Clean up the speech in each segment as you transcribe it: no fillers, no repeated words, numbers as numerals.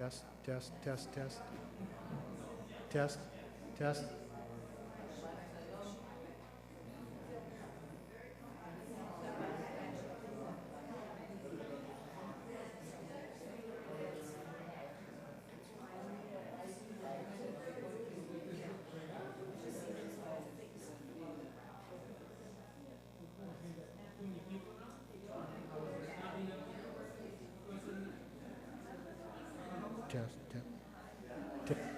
Test, test, test, test. Test, test. Test, test.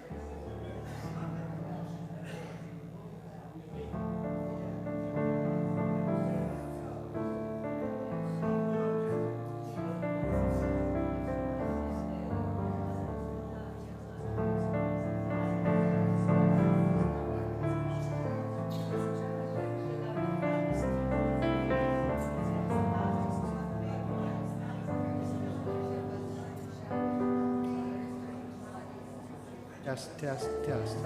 Test, test, test.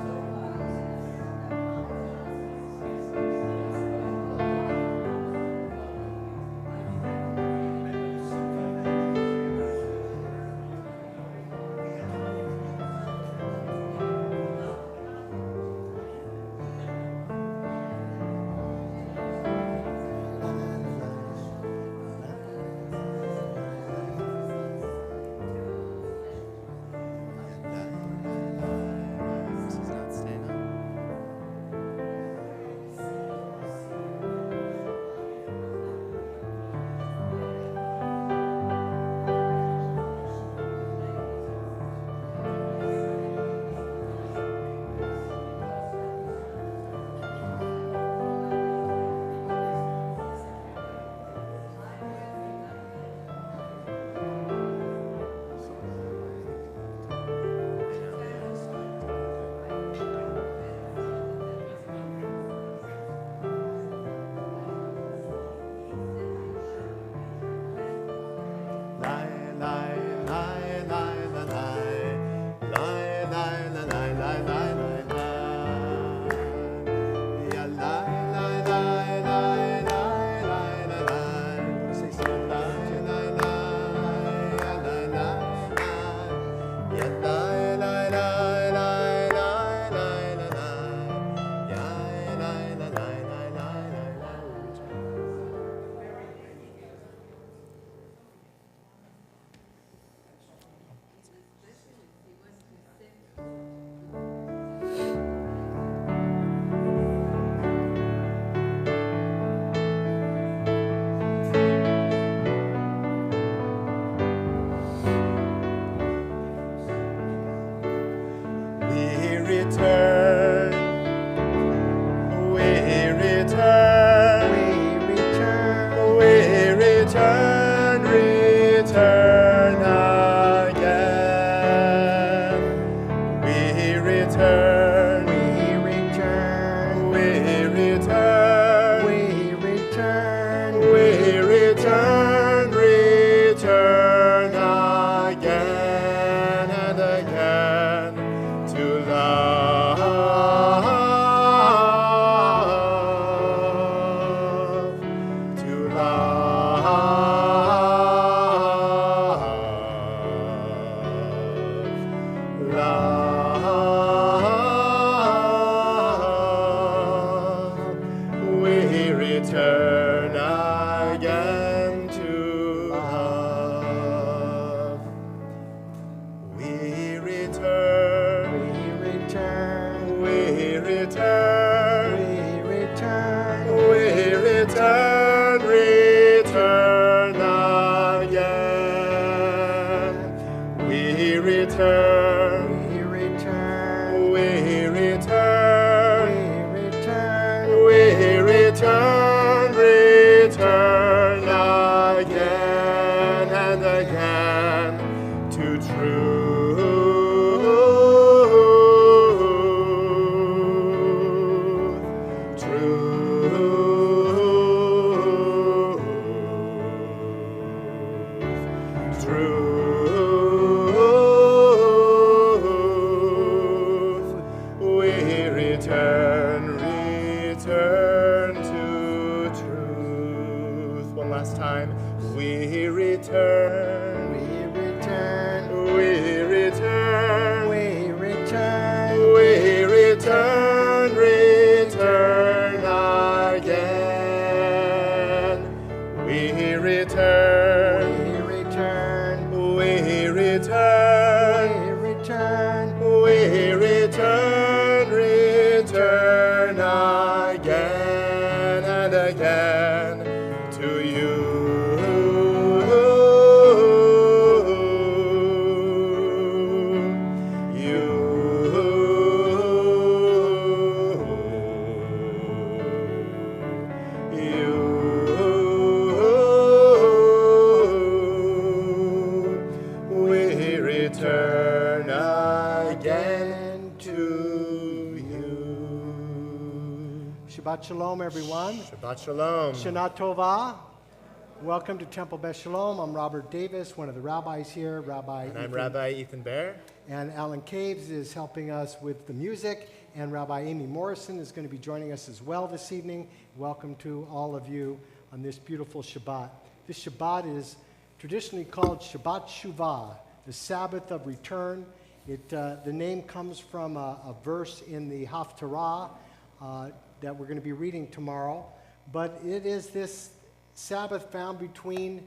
We return, return, return again. We return, We return, we return, we return, we return, return again and again to you. We return again to you. Shabbat Shalom, everyone. Shabbat Shalom. Shana Tova. Welcome to Temple Beth Shalom. I'm Robert Davis, one of the rabbis here. And I'm Rabbi Ethan Bear. And Alan Caves is helping us with the music, and Rabbi Amy Morrison is going to be joining us as well this evening. Welcome to all of you on this beautiful Shabbat. This Shabbat is traditionally called Shabbat Shuvah, the Sabbath of return. The name comes from a verse in the Haftarah that we're going to be reading tomorrow, but it is this Sabbath found between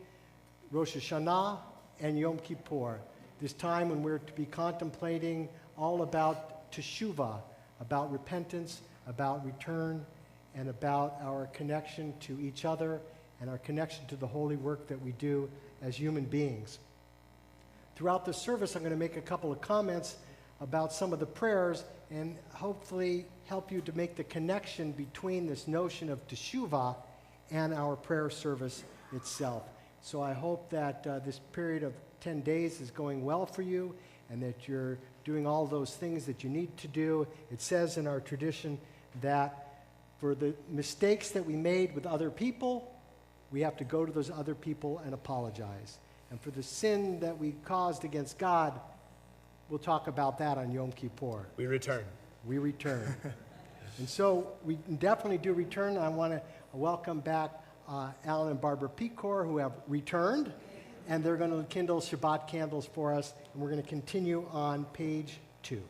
Rosh Hashanah and Yom Kippur, this time when we're to be contemplating all about teshuvah, about repentance, about return, and about our connection to each other and our connection to the holy work that we do as human beings. Throughout the service, I'm going to make a couple of comments about some of the prayers and hopefully help you to make the connection between this notion of teshuvah and our prayer service itself. So I hope that this period of 10 days is going well for you and that you're doing all those things that you need to do. It says in our tradition that for the mistakes that we made with other people, we have to go to those other people and apologize. And for the sin that we caused against God, we'll talk about that on Yom Kippur. We return. We return. And so we definitely do return. I want to welcome back Alan and Barbara Pecor, who have returned, and they're going to kindle Shabbat candles for us, and we're going to continue on page 2.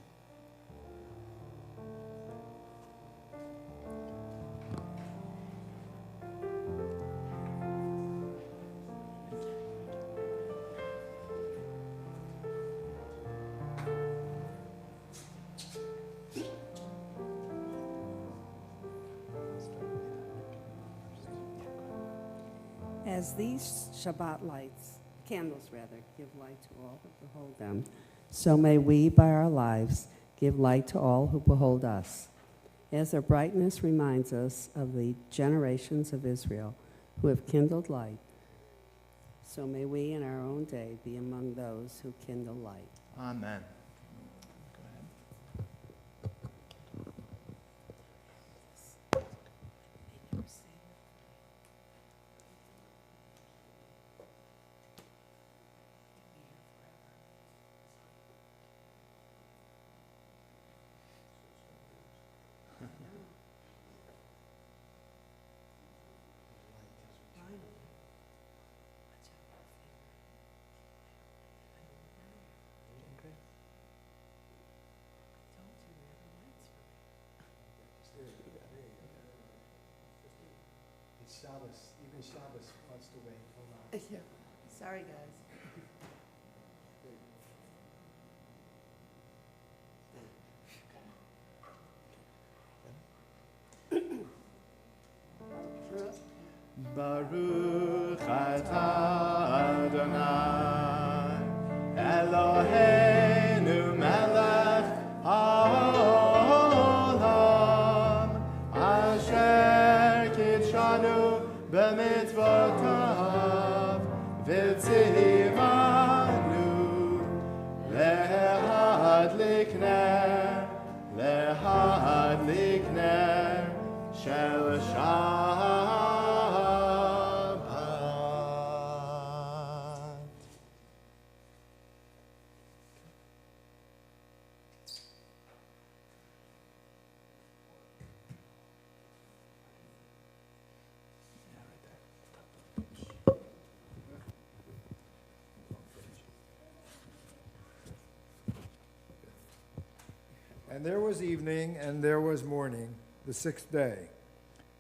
As these Shabbat candles give light to all who behold them, so may we, by our lives, give light to all who behold us. As their brightness reminds us of the generations of Israel who have kindled light, so may we in our own day be among those who kindle light. Amen. Shabbos, even Shabbos wants to wait. Hold on. Yeah. Sorry, guys. Baruch atah Adonai Eloheinu melech haolam asher kitshanu b'mitzvotav v'tzivanu lehadlik ner shel Shabbat. And there was evening, and there was morning, the sixth day.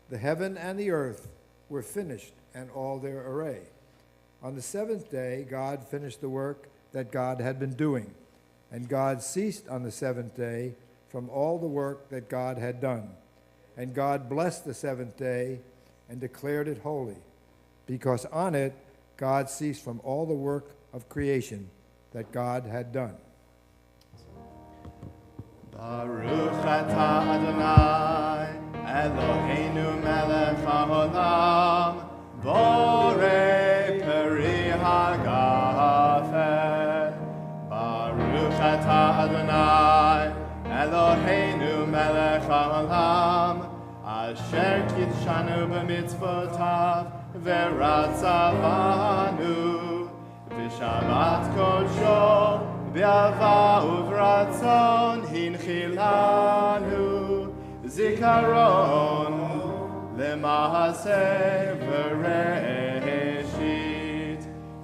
The heaven and the earth were finished, and all their array. On the seventh day, God finished the work that God had been doing, and God ceased on the seventh day from all the work that God had done. And God blessed the seventh day and declared it holy, because on it God ceased from all the work of creation that God had done. Baruch atah Adonai, Eloheinu melech haolam, borei peri hagafen. Baruch atah Adonai, Eloheinu melech haolam, asher kidshanu b'mitzvotav, v'ratza banu, v'shabbat kodsho, B'ava uvratzon hinchilanu zikaron lemahaseh v'reshit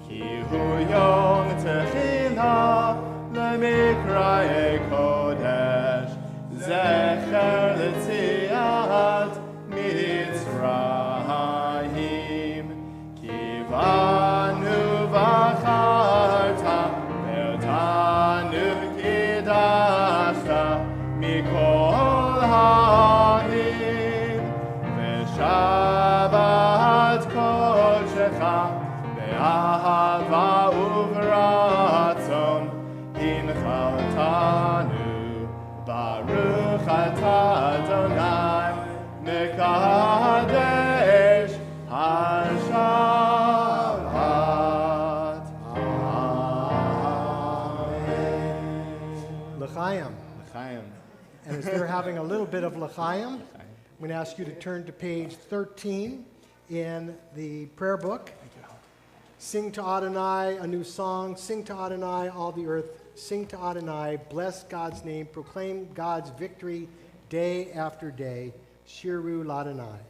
ki hu yom techila lemikra'e kodesh zecher l'tziat mitzrayim ki banu v'charta Tanu kidashta mikol ha'im v'shabbat kodshecha be'ahava uvratzon hinchaltanu baruch atah Adonai mekadesh hashabbat. L'chaim. L'chaim. And as they're having a little bit of l'chaim, I'm going to ask you to turn to page 13 in the prayer book. Sing to Adonai a new song. Sing to Adonai all the earth. Sing to Adonai. Bless God's name. Proclaim God's victory day after day. Shiru l'Adonai.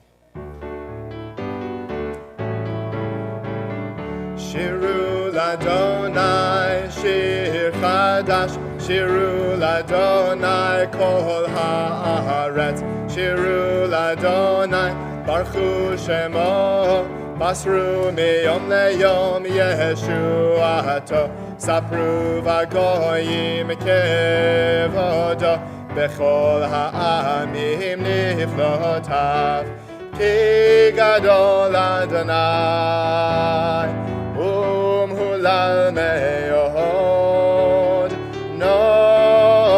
Shiru l'Adonai, shir chadash, shiru l'Adonai, kol haaretz, shiru l'Adonai, baruchu shemo, masru miyom leyom yeshuato, sapru v'goyim kevodo, bechol ha'amim niflotav, ki gadol Adonai, Hulal me'od norahu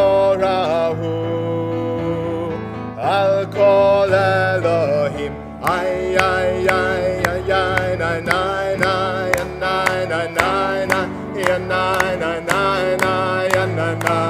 al kol Elohim ay ay ay ay ay nay nay nay nay nay nay nay nay nay nay nay nay nay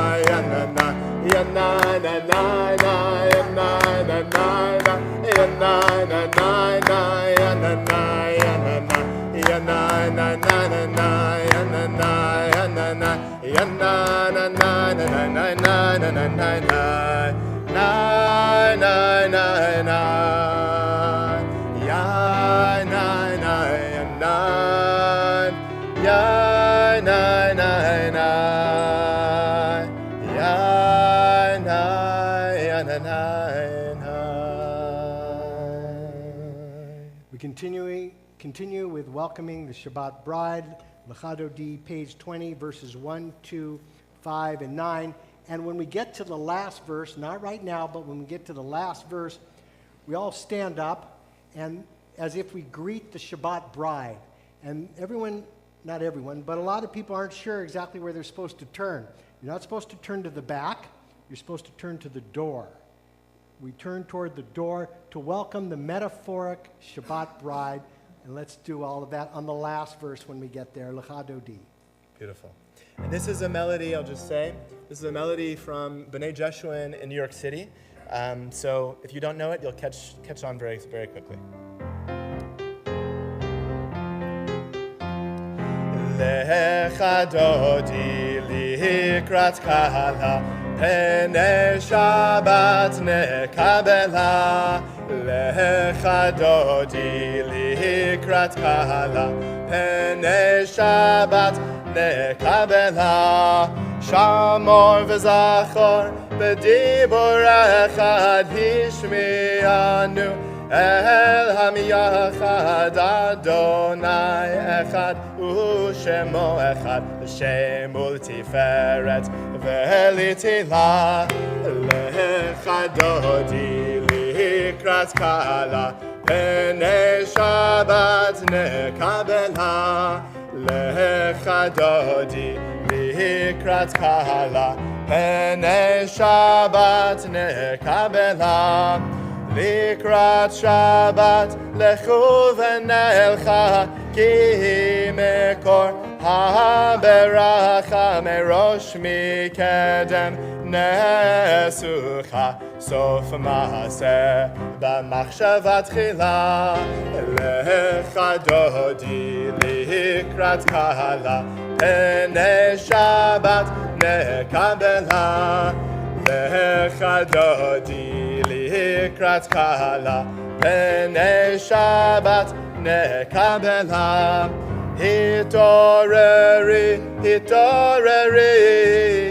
We continue with welcoming the Shabbat bride, Lechado D, page 20, verses 1, 2, 5, and 9. And when we get to the last verse, not right now, but when we get to the last verse, we all stand up and as if we greet the Shabbat bride. And everyone, not everyone, but a lot of people aren't sure exactly where they're supposed to turn. You're not supposed to turn to the back. You're supposed to turn to the door. We turn toward the door to welcome the metaphoric Shabbat bride. And let's do all of that on the last verse when we get there, Lechado D. Beautiful. And this is a melody, I'll just say, this is a melody from B'nai Jeshuin in New York City. So if you don't know it, you'll catch on very, very quickly. Lechado di likrat kala, pene Shabbat nekabela, Lecha dodi likrat kala, pene Shabbat nekabela. Shamor v'zachor b'dibur echad hishmianu, El hamiyachad Adonai echad u'shemo echad, Shem ultiferet ve'litila. Lecha dodi likrat kala, pene Shabbat nekabela. Lecha dodi likrat kala, pene Shabbat nekabela. Likrat Shabbat lechu v'nelcha, ki mekor haberacha merosh mikedem nesucha, sof maaseh b'machshava tchila. Lecha dodi likrat kala, pene Shabbat nekabela. Lecha dodi likrat kala, pene Shabbat nekabela. Hitoreri, hitoreri,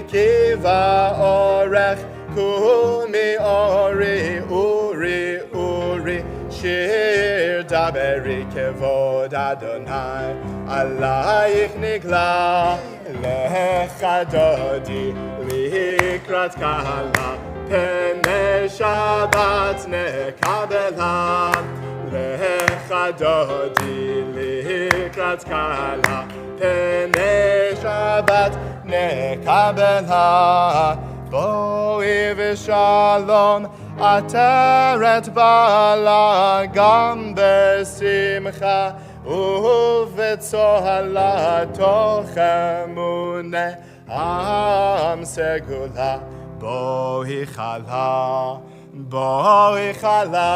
kiva orech, kumi ori, uri, uri, shir daberi kevod Adonai, alayich nigla. Lecha dodi likrat kala, pene Shabbat nekabela. Lecha dodi likrat kala, pene Shabbat nekabela. Boi v'shalom ateret bala, gam besimcha u'v'tzohala toch emune am segula. Boi chala, boi chala.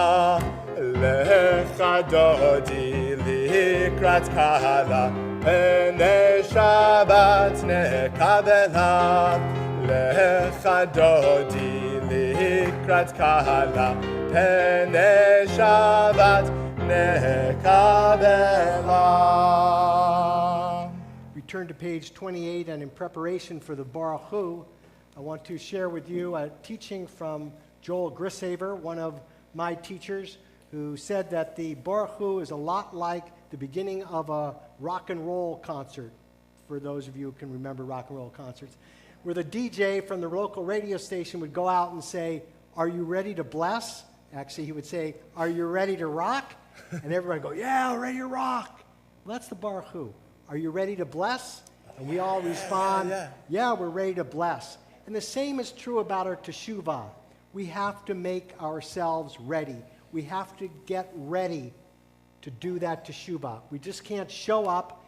Lecha dodi likrat kala, pene Shabbat nekabela. Lecha dodi likrat kala, pene Shabbat nekabela. Return to page 28, and in preparation for the Baruch Hu, I want to share with you a teaching from Joel Grishaver, one of my teachers, who said that the Baruch Hu is a lot like the beginning of a rock and roll concert, for those of you who can remember rock and roll concerts, where the DJ from the local radio station would go out and say, "Are you ready to bless?" Actually, he would say, "Are you ready to rock?" And everybody would go, "Yeah, ready to rock." Well, that's the Baruch Hu. Are you ready to bless? And we all respond, yeah, we're ready to bless. And the same is true about our teshuvah. We have to make ourselves ready. We have to get ready to do that teshuvah. We just can't show up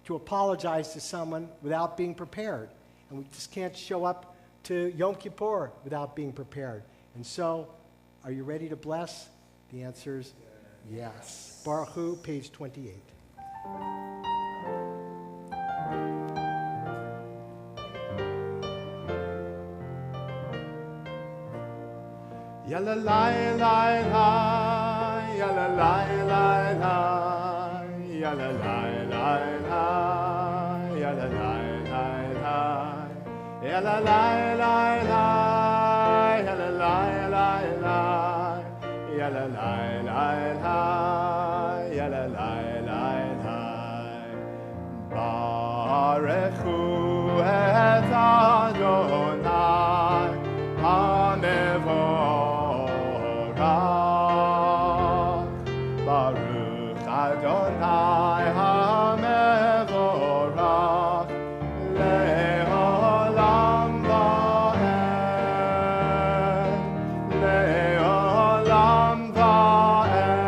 to apologize to someone without being prepared. And we just can't show up to Yom Kippur without being prepared. And so, are you ready to bless? The answer is yes. Baruch Hu, page 28. Yalla lai lai lai, yalla lai lai lai, yalla lai lai lai, yalla lai lai lai, yalla lai lai lai, yalla lai lai lai, yalla lai lai lai, yalla lai lai lai. Baruch Hu et Adonai HaMevorach. Baruch Adonai HaMevorach le'olam va'ed, le'olam va'ed.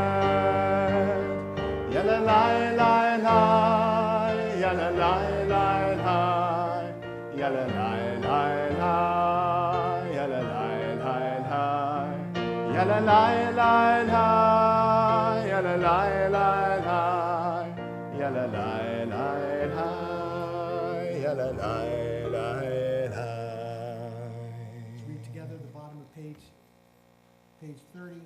Yalla lai lai lai, yalla lai lai lai, yalla lai lai lai, yalla lai lai lai, yalla lai lai lai, yalla lai lai lai, yalla lai lai lai, yalla lai lai lai. Let's read together the bottom of page 30.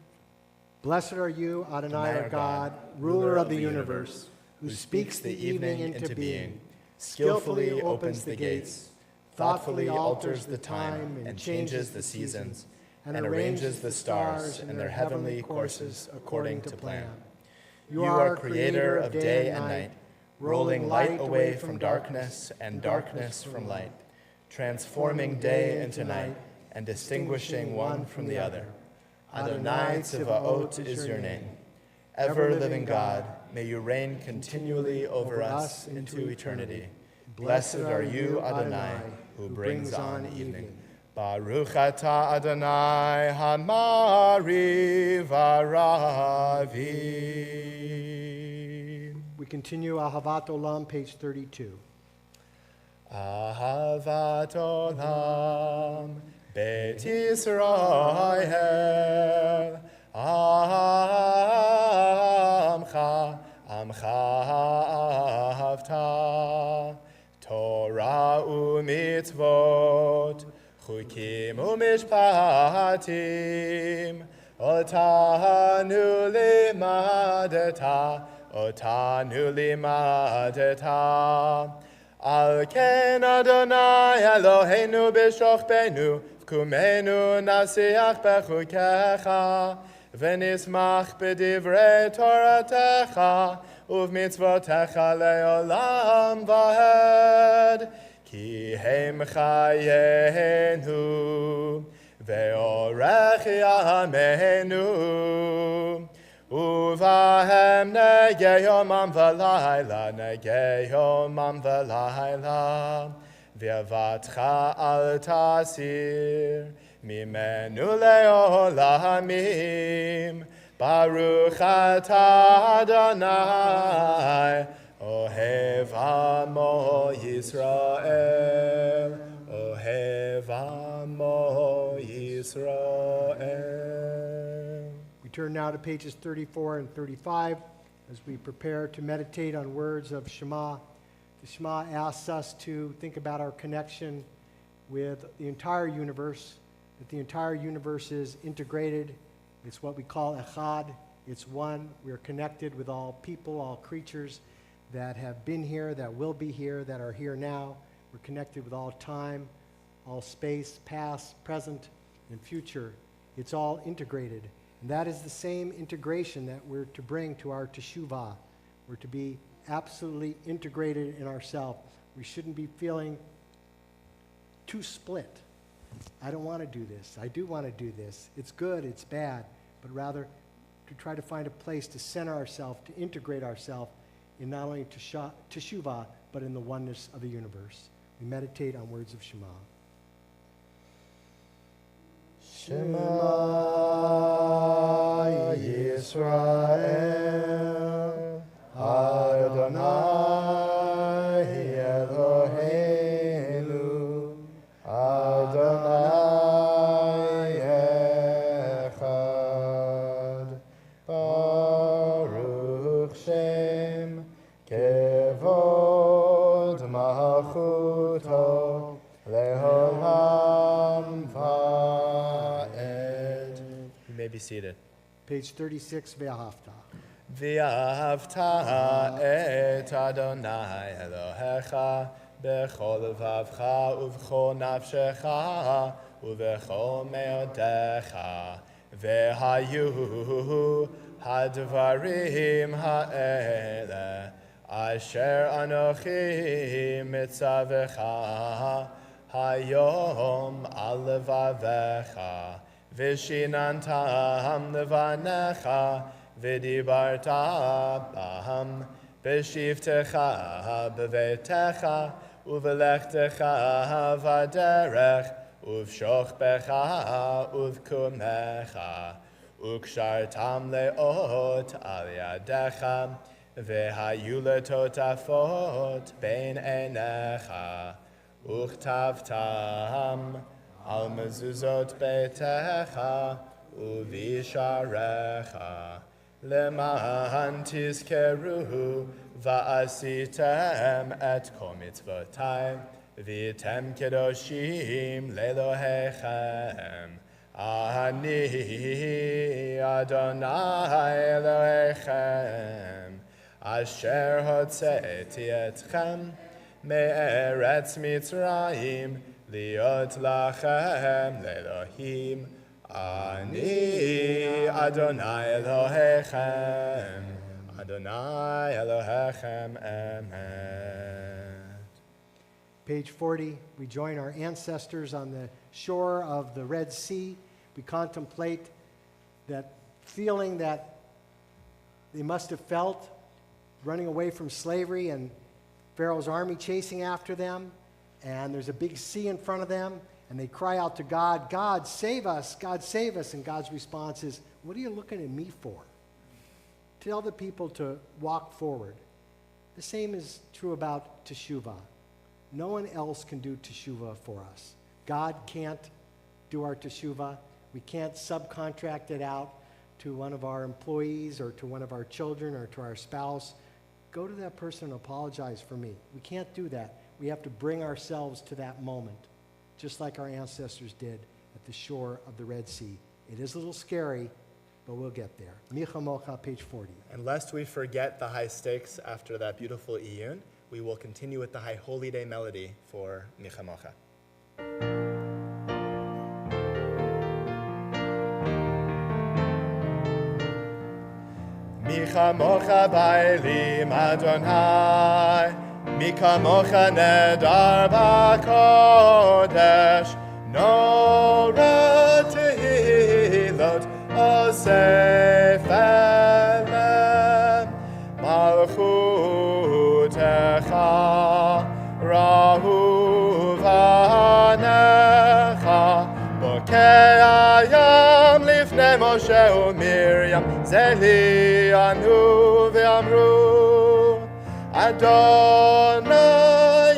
Blessed are you, Adonai our God, ruler of the universe, who speaks the evening into being, skillfully opens the gates, thoughtfully alters the time and changes the seasons, and arranges the stars in their heavenly courses according to plan. You are creator of day and night, rolling light away from darkness and darkness from light, transforming day into night and distinguishing one from the other. Adonai Tzivaot is your name. Ever-living God, may you reign continually over us into eternity. Blessed are you, Adonai, who brings on evening. Baruch atah Adonai Hamari Varavi. We continue Ahavat Olam, page 32. Ahavat Olam, Beit Yisrael, Amcha ahavta, Torah u'mitzvot, Chukim u'mishpatim, Otanu limadeta, Al ken Adonai Eloheinu b'shochbenu, V'kumenu nasiach b'chukecha, V'nismach b'divrei Toratecha, Uv'mitzvotecha le'olam v'hed, Ki hem chayenu, Ve'orech yamenu, Uvahem negei yomam v'layla, negei yomam v'layla, V'yavatcha al tasir, mimenu le'olamim, Baruch atah Adonai, Ohev amo Yisrael, Ohev amo Yisrael. We turn now to pages 34 and 35 as we prepare to meditate on words of Shema. The Shema asks us to think about our connection with the entire universe, that the entire universe is integrated. It's what we call echad. It's one. We are connected with all people, all creatures that have been here, that will be here, that are here now. We're connected with all time, all space, past, present, and future. It's all integrated. And that is the same integration that we're to bring to our teshuvah. We're to be absolutely integrated in ourselves. We shouldn't be feeling too split. I don't want to do this. I do want to do this. It's good, it's bad. But rather to try to find a place to center ourselves, to integrate ourselves in not only teshuvah, but in the oneness of the universe. We meditate on words of Shema. Shema Yisrael, Adonai Eloheinu, Adonai Echad, Baruch Shem Kevod Malchuto Leolam Va'ed. You may be seated. Page 36, Ve'ahavta. V'ahavta et Adonai Elohecha b'chol vavcha uv'chol nafshecha uv'chol meodecha v'hayu hadvarim ha'ele asher anochi mitzavecha hayom al levavecha v'shinantam levanecha v'dibarta baham b'shivtecha b'vetecha uvelechtecha v'derech uv'shochbecha uv'kumecha ukshartam leot al yadecha v'hayu letotafot bein einecha uchtavtam al mezuzot beitecha uvisharecha למען תזכרו ועשיתם את כל מצוותי והייתם קדושים לאלוהיכם Ani Adonai Elohechem, Asher hotzeti etchem me'eretz Mitzrayim, liot lachem le'Elohim. Ani Adonai Elohechem, Adonai Elohechem emet. Page 40, we join our ancestors on the shore of the Red Sea. We contemplate that feeling that they must have felt running away from slavery and Pharaoh's army chasing after them. And there's a big sea in front of them. And they cry out to God, God, save us, God, save us. And God's response is, what are you looking at me for? Tell the people to walk forward. The same is true about teshuvah. No one else can do teshuvah for us. God can't do our teshuvah. We can't subcontract it out to one of our employees or to one of our children or to our spouse. Go to that person and apologize for me. We can't do that. We have to bring ourselves to that moment, just like our ancestors did at the shore of the Red Sea. It is a little scary, but we'll get there. Micha Mocha, page 40. And lest we forget the high stakes after that beautiful iyun, we will continue with the High Holy Day melody for Micha Mocha. Micha Mocha ba'elim Adonai, Micha Mocha nedar ba'kodesh, Nora tehilot osef elem, Malchutecha rahu vanecha, Bokei hayam lifnei Moshe u'Miriam, Zeli anu ve'amru, Adonai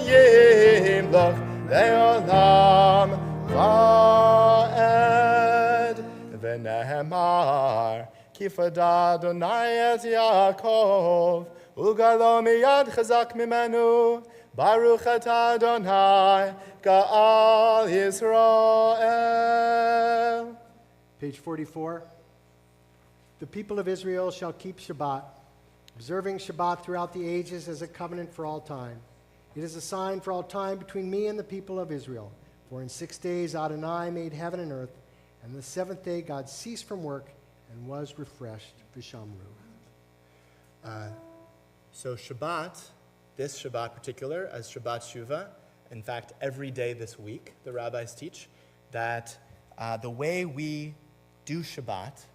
yimloch le'olam va'ed, V'nehemar ki fada Adonai et Yaakov, Ugalo miyad chazak mimenu, Baruch et Adonai Ga'al Yisrael. Page 44. The people of Israel shall keep Shabbat, observing Shabbat throughout the ages as a covenant for all time. It is a sign for all time between me and the people of Israel. For in 6 days Adonai made heaven and earth, and the seventh day God ceased from work and was refreshed. V'shamru. So Shabbat, this Shabbat particular, as Shabbat Shuvah, in fact, every day this week, the rabbis teach that the way we do Shabbat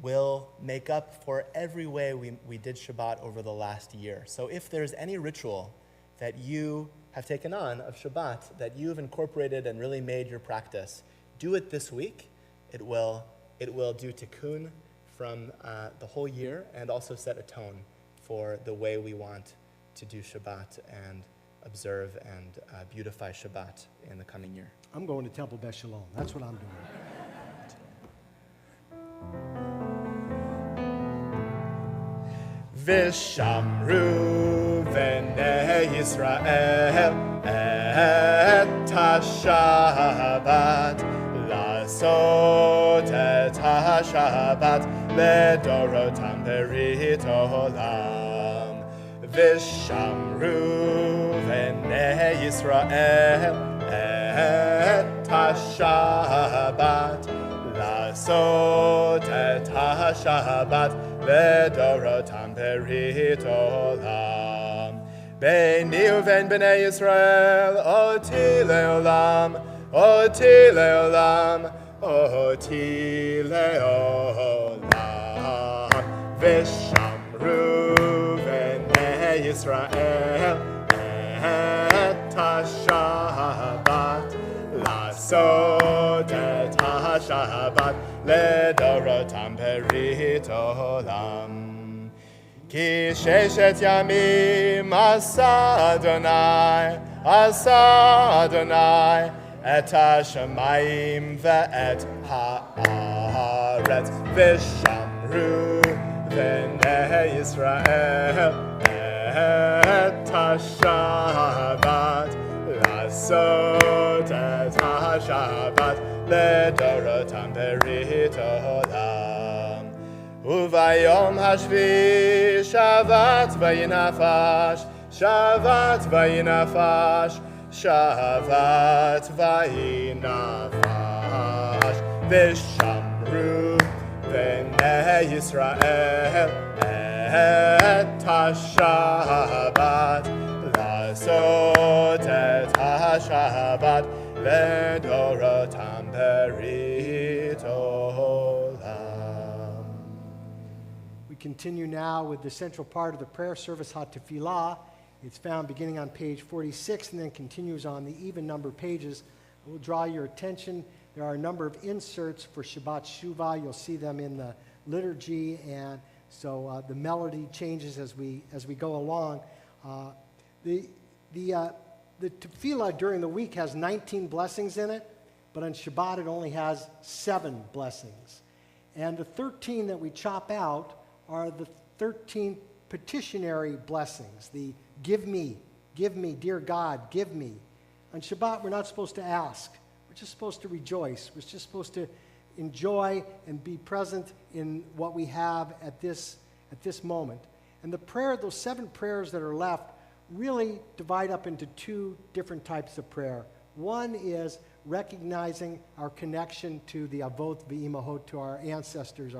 will make up for every way we did Shabbat over the last year. So if there's any ritual that you have taken on of Shabbat, that you've incorporated and really made your practice, do it this week. It will do tikkun from the whole year and also set a tone for the way we want to do Shabbat and observe and beautify Shabbat in the coming year. I'm going to Temple Beth Sholom. That's what I'm doing. Vishamru v'nei Yisrael et ha-Shabbat, לעשות את השבת לדורותם ברית עולם. ושמרו בני ישראל את השבת, לעשות את השבת לדורותם ברית עולם. ביני ובין בני ישראל אותי לעולם, אותי לעולם, אותי לעולם. ושמרו בני ישראל את השבת, לעשות את השבת לדורותם ברית עולם. כי 6 ימים עשה אדוני את השמיים ואת הארץ, ושמרו בני ישראל את השבת, לעשות את השבת לדורותם ברית עולם. וביום השביעי שבת ויהי נפש, שבת ויהי נפש, שבת ויהי נפש. ושמרו בני ישראל את השבת, לעשות את השבת לדורותם ברית עולם. We continue now with the central part of the prayer service, HaTefillah. It's found beginning on page 46 and then continues on the even-numbered pages. I will draw your attention. There are a number of inserts for Shabbat Shuvah. You'll see them in the liturgy, and so the melody changes as we go along. The tefillah during the week has 19 blessings in it, but on Shabbat it only has 7 blessings. And the 13 that we chop out are the 13 petitionary blessings, the give me, dear God, give me. On Shabbat we're not supposed to ask. We're just supposed to rejoice. We're just supposed to enjoy and be present in what we have at this moment. And the prayer, those 7 prayers that are left, really divide up into 2 different types of prayer. One is recognizing our connection to the Avot v'Imahot, to our ancestors,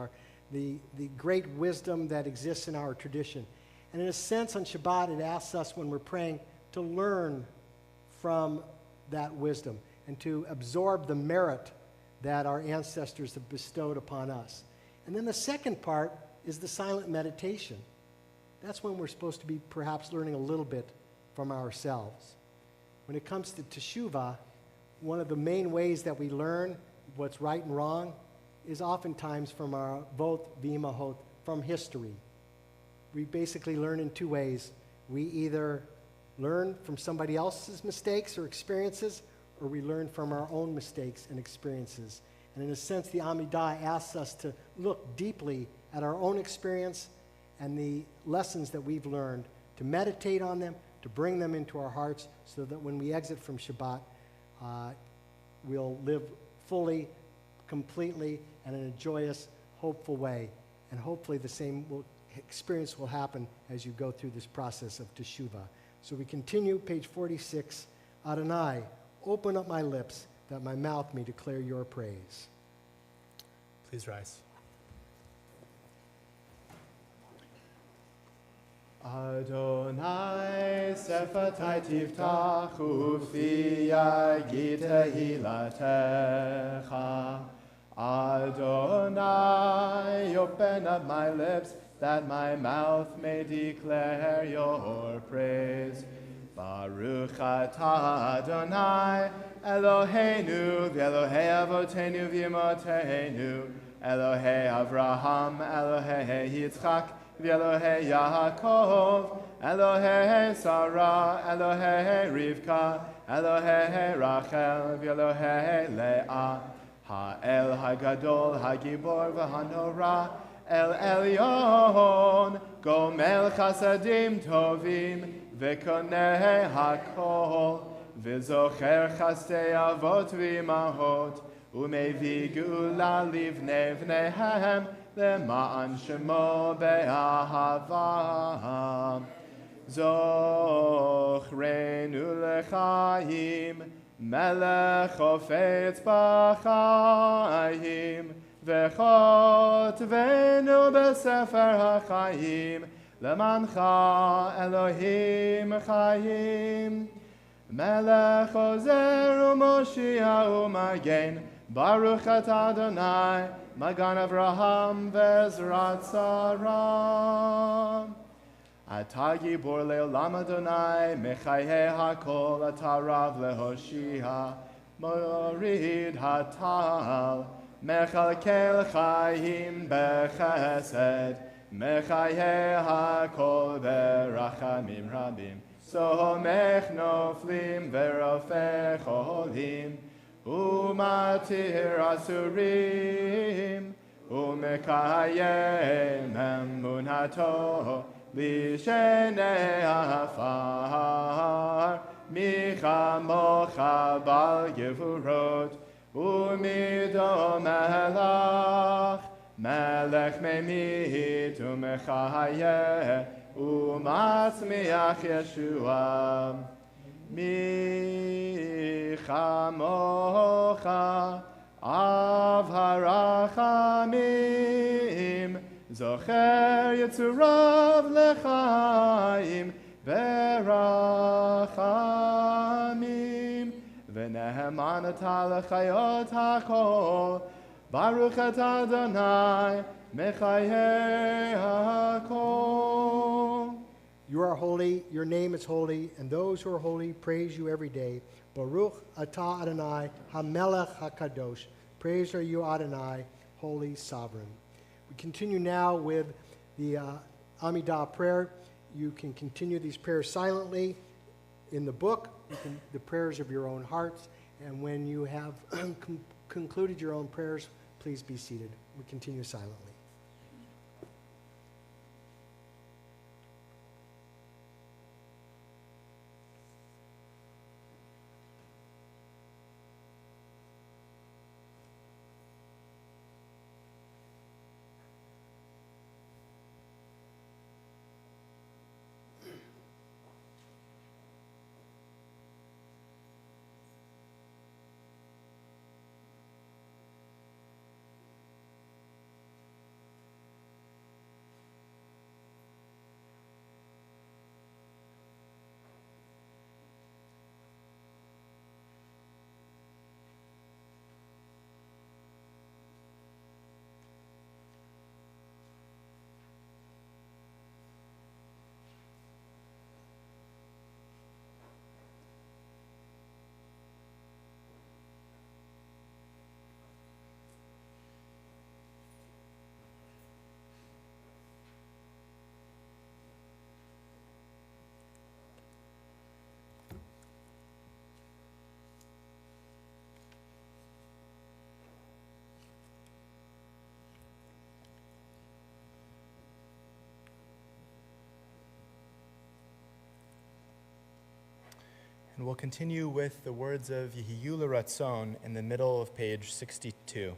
the great wisdom that exists in our tradition. And in a sense, on Shabbat, it asks us when we're praying to learn from that wisdom and to absorb the merit that our ancestors have bestowed upon us. And then the second part is the silent meditation. That's when we're supposed to be perhaps learning a little bit from ourselves. When it comes to Teshuvah, one of the main ways that we learn what's right and wrong is oftentimes from our Avot v'Imahot, from history. We basically learn in 2 ways. We either learn from somebody else's mistakes or experiences, or we learn from our own mistakes and experiences. And in a sense, the Amidah asks us to look deeply at our own experience and the lessons that we've learned, to meditate on them, to bring them into our hearts, so that when we exit from Shabbat, we'll live fully, completely, and in a joyous, hopeful way. And hopefully the same experience will happen as you go through this process of Teshuvah. So we continue, page 46. Adonai, open up my lips, that my mouth may declare your praise. Please rise. Adonai sefatai tiftach ufi yagid tehilatecha. Adonai, open up my lips, that my mouth may declare your praise. Baruch atah Adonai, Eloheinu, v'Elohei avotenu v'imotenu, Elohei Avraham, Elohei Yitzchak, v'Elohei Yaakov, Elohei Sarah, Elohei Rivka, Elohei Rachel, v'Elohei Leah, Ha'el Hagadol, Hagibor v'Hanora, El Elyon, Gomel Chasadim Tovim, V'koneh hakol, v'zocher chastei avot v'imahot, u'mevi geula livnei v'neihem, le'ma'an shemo be'ahava. Zochrenu l'chaim, melech hofetz b'chaim, v'chotvenu b'sefer ha'chaim, Lemancha Elohim Chaim, Melech Ozer u'Moshiach u'Magen, Baruch atah Adonai, Magan Avraham ve'Ezrat Sarah. Atah Gibor le'olam Adonai, Mechayeh hakol, Atah Rav le'Hoshia, Morid hatal, Mechalkel Chaim bechesed, Mechayeh hakol berachamim rabim, Somech noflim verofech olim, Umatir asurim, Umekayem emunato, Lishenei afar, Micha mocha bal gevurot, umido melech, melech memit umechayeh, umatzmiach Yeshua. Mi chamocha av harachamim, zocher yitzurav lechaim berachamim, v'nehemanata lechayot hakol, baruch et Adonai mechayeh hakol. You are holy, your name is holy, and those who are holy praise you every day. Baruch atah Adonai hamelech hakadosh. Praise are you, Adonai, holy sovereign. We continue now with the Amidah prayer. You can continue these prayers silently in the book, the prayers of your own hearts, and when you have concluded your own prayers, please be seated. We continue silently. And we'll continue with the words of Yehiyu L'Ratzon in the middle of page 62.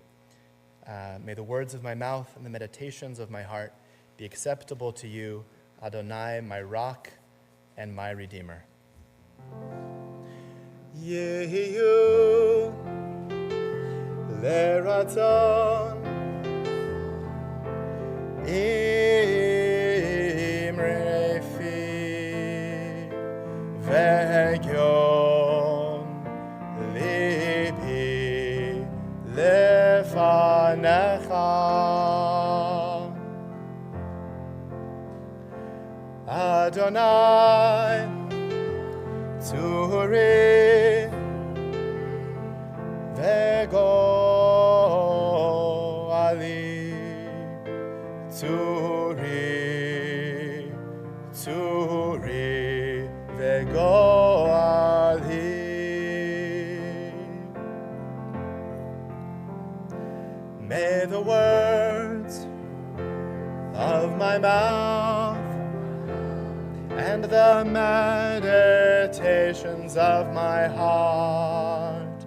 May the words of my mouth and the meditations of my heart be acceptable to you, Adonai, my rock and my redeemer. Yehiyu L'Ratzon Ve'gyon libi lefanecha Adonai Tzuri ve'go ali Tzuri Vego Ali. May the words of my mouth and the meditations of my heart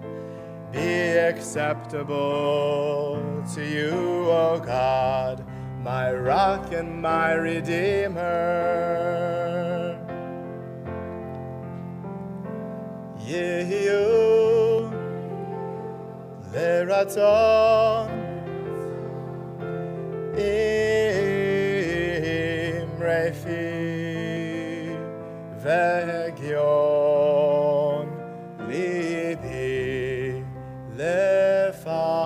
be acceptable to you, O God, my rock and my redeemer. Yehiyu L'Ratzon Imrefi Ve'gyon Libi Lefanecha.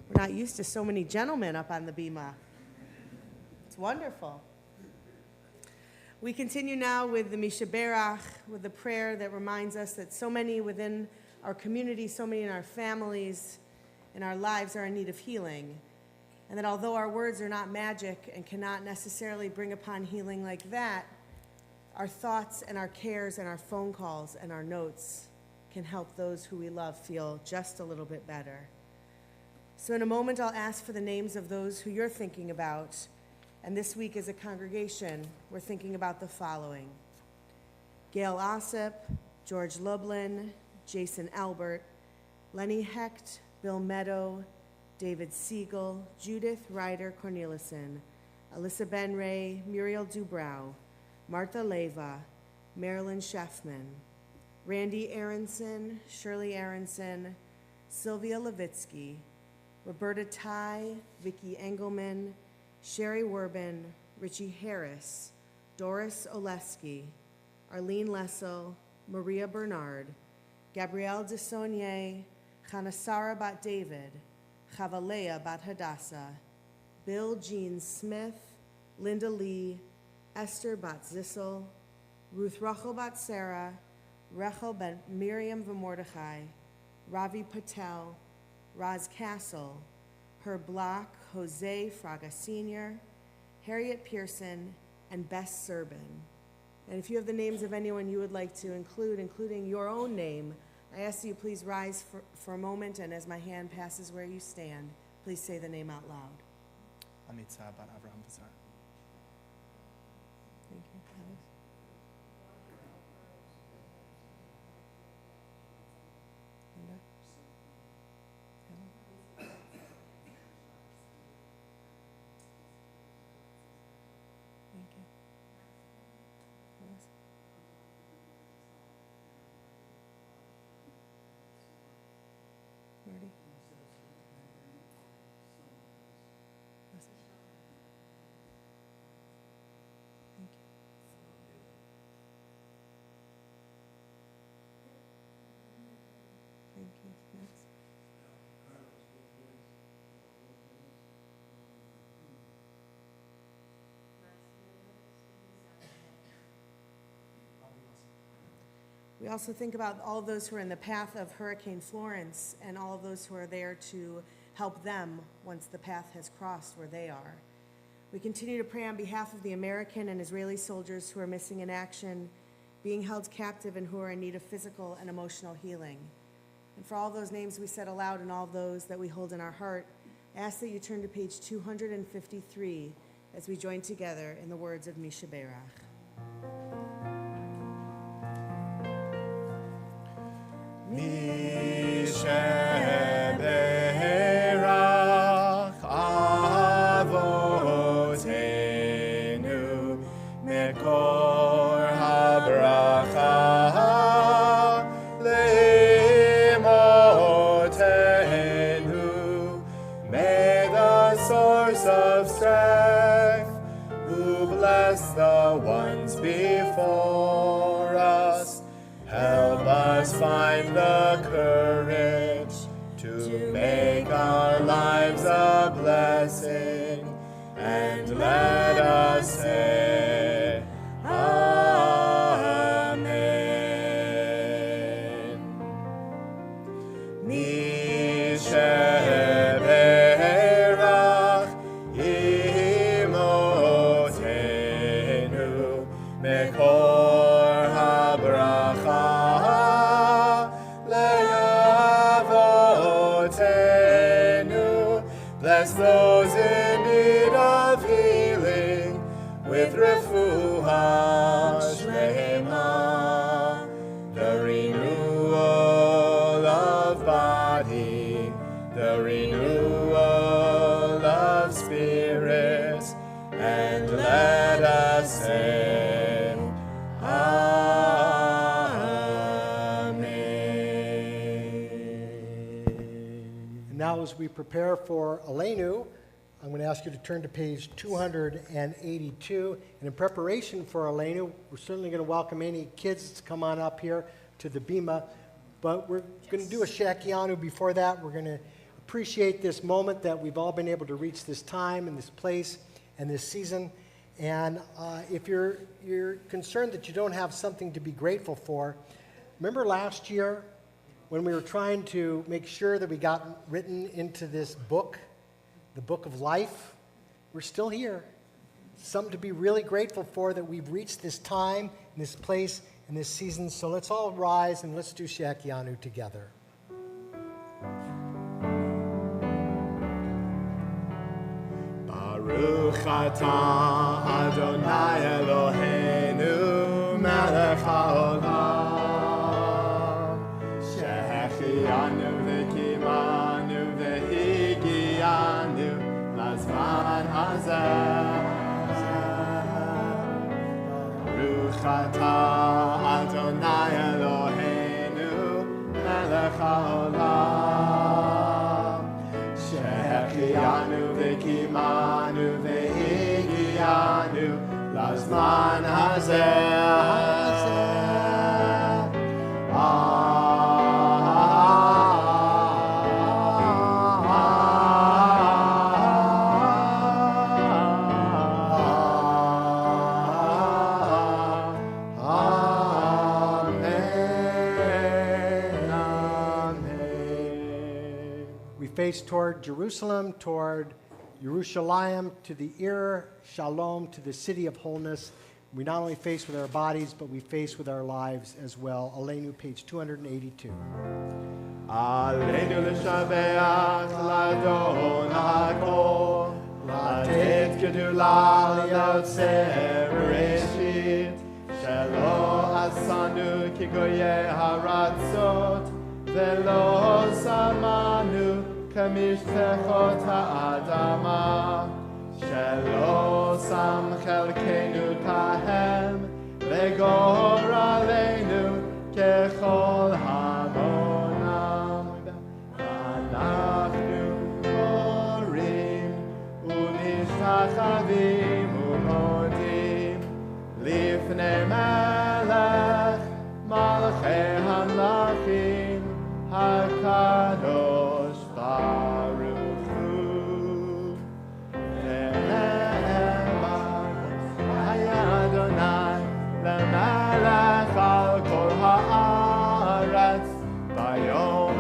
We're not used to so many gentlemen up on the bima. It's wonderful. We continue now with the Mishaberach, with the prayer that reminds us that so many within our community, so many in our families, in our lives are in need of healing. And that although our words are not magic and cannot necessarily bring upon healing like that, our thoughts and our cares and our phone calls and our notes can help those who we love feel just a little bit better. So in a moment, I'll ask for the names of those who you're thinking about. And this week as a congregation, we're thinking about the following: Gail Ossip, George Lublin, Jason Albert, Lenny Hecht, Bill Meadow, David Siegel, Judith Ryder Cornelissen, Alyssa Benray, Muriel Dubrow, Martha Leva, Marilyn Sheffman, Randy Aronson, Shirley Aronson, Sylvia Levitsky, Roberta Ty, Vicki Engelman, Sherry Werbin, Richie Harris, Doris Oleski, Arlene Lessel, Maria Bernard, Gabrielle Desaunier, Chanasara Bat David, Chavalea Bat Hadassah, Bill Jean Smith, Linda Lee, Esther Bat Zissel, Ruth Rachel Bat Sarah, Rachel Bat Miriam Vamordechai, Ravi Patel, Roz Castle, Herb Block, Jose Fraga Sr., Harriet Pearson, and Bess Serbin. And if you have the names of anyone you would like to include, including your own name, I ask that you please rise for a moment, and as my hand passes where you stand, please say the name out loud. Anitza Bar Avraham Bizar. Thank you. Alice? Linda? Taylor? Thank you. Alice? Marty? Leslie? Thank you. Thank you. Next. We also think about all those who are in the path of Hurricane Florence and all of those who are there to help them once the path has crossed where they are. We continue to pray on behalf of the American and Israeli soldiers who are missing in action, being held captive, and who are in need of physical and emotional healing. And for all those names we said aloud and all those that we hold in our heart, I ask that you turn to page 253 as we join together in the words of Mishaberach. Mishaberach Avotenu Mekor HaBracha Le'imotenu. May the source of strength, who bless the ones before us, help us find the courage to make our lives a blessing, and let us say, Amen. Mishaberach imotenu mekor habracha le'avotenu. Bless those in need of healing with refuah shlema, the renewal of body, the renewal of spirit, and let us say, Amen. And now as we prepare for Aleinu, I'm going to ask you to turn to page 282. And in preparation for Aleinu, we're certainly going to welcome any kids to come on up here to the Bima. But we're going to do a Shakyanu before that. We're going to appreciate this moment that we've all been able to reach this time and this place and this season. And if you're concerned that you don't have something to be grateful for, remember last year when we were trying to make sure that we got written into this book, the book of life? We're still here. Something to be really grateful for, that we've reached this time, and this place, and this season. So let's all rise and let's do Shakyanu together. Baruch atah Adonai Eloheinu melech haolam shehechianu v'kimanu v'higianu lazman hazeh Baruch atah Adonai Eloheinu melech haolam shehechianu v'kimanu v'higianu lazman hazeh Face toward Jerusalem, toward Yerushalayim, to the Shalom, to the city of wholeness. We not only face with our bodies, but we face with our lives as well. Aleinu, page 282. Aleinu l'shabeach l'adon hakol, לתת גדולה ליוצר בראשית, שלא עשנו כגויי הארצות, ולא שמנו כמשפחות האדמה, שלא שם חלקנו כהם, וגורלנו ככל המונם. אנחנו קוראים ונשתחווים ומודים לפני מלך מלכי המלכים הקדוש ברוך הוא. נאמר היה אדוני למלך על כל הארץ ביום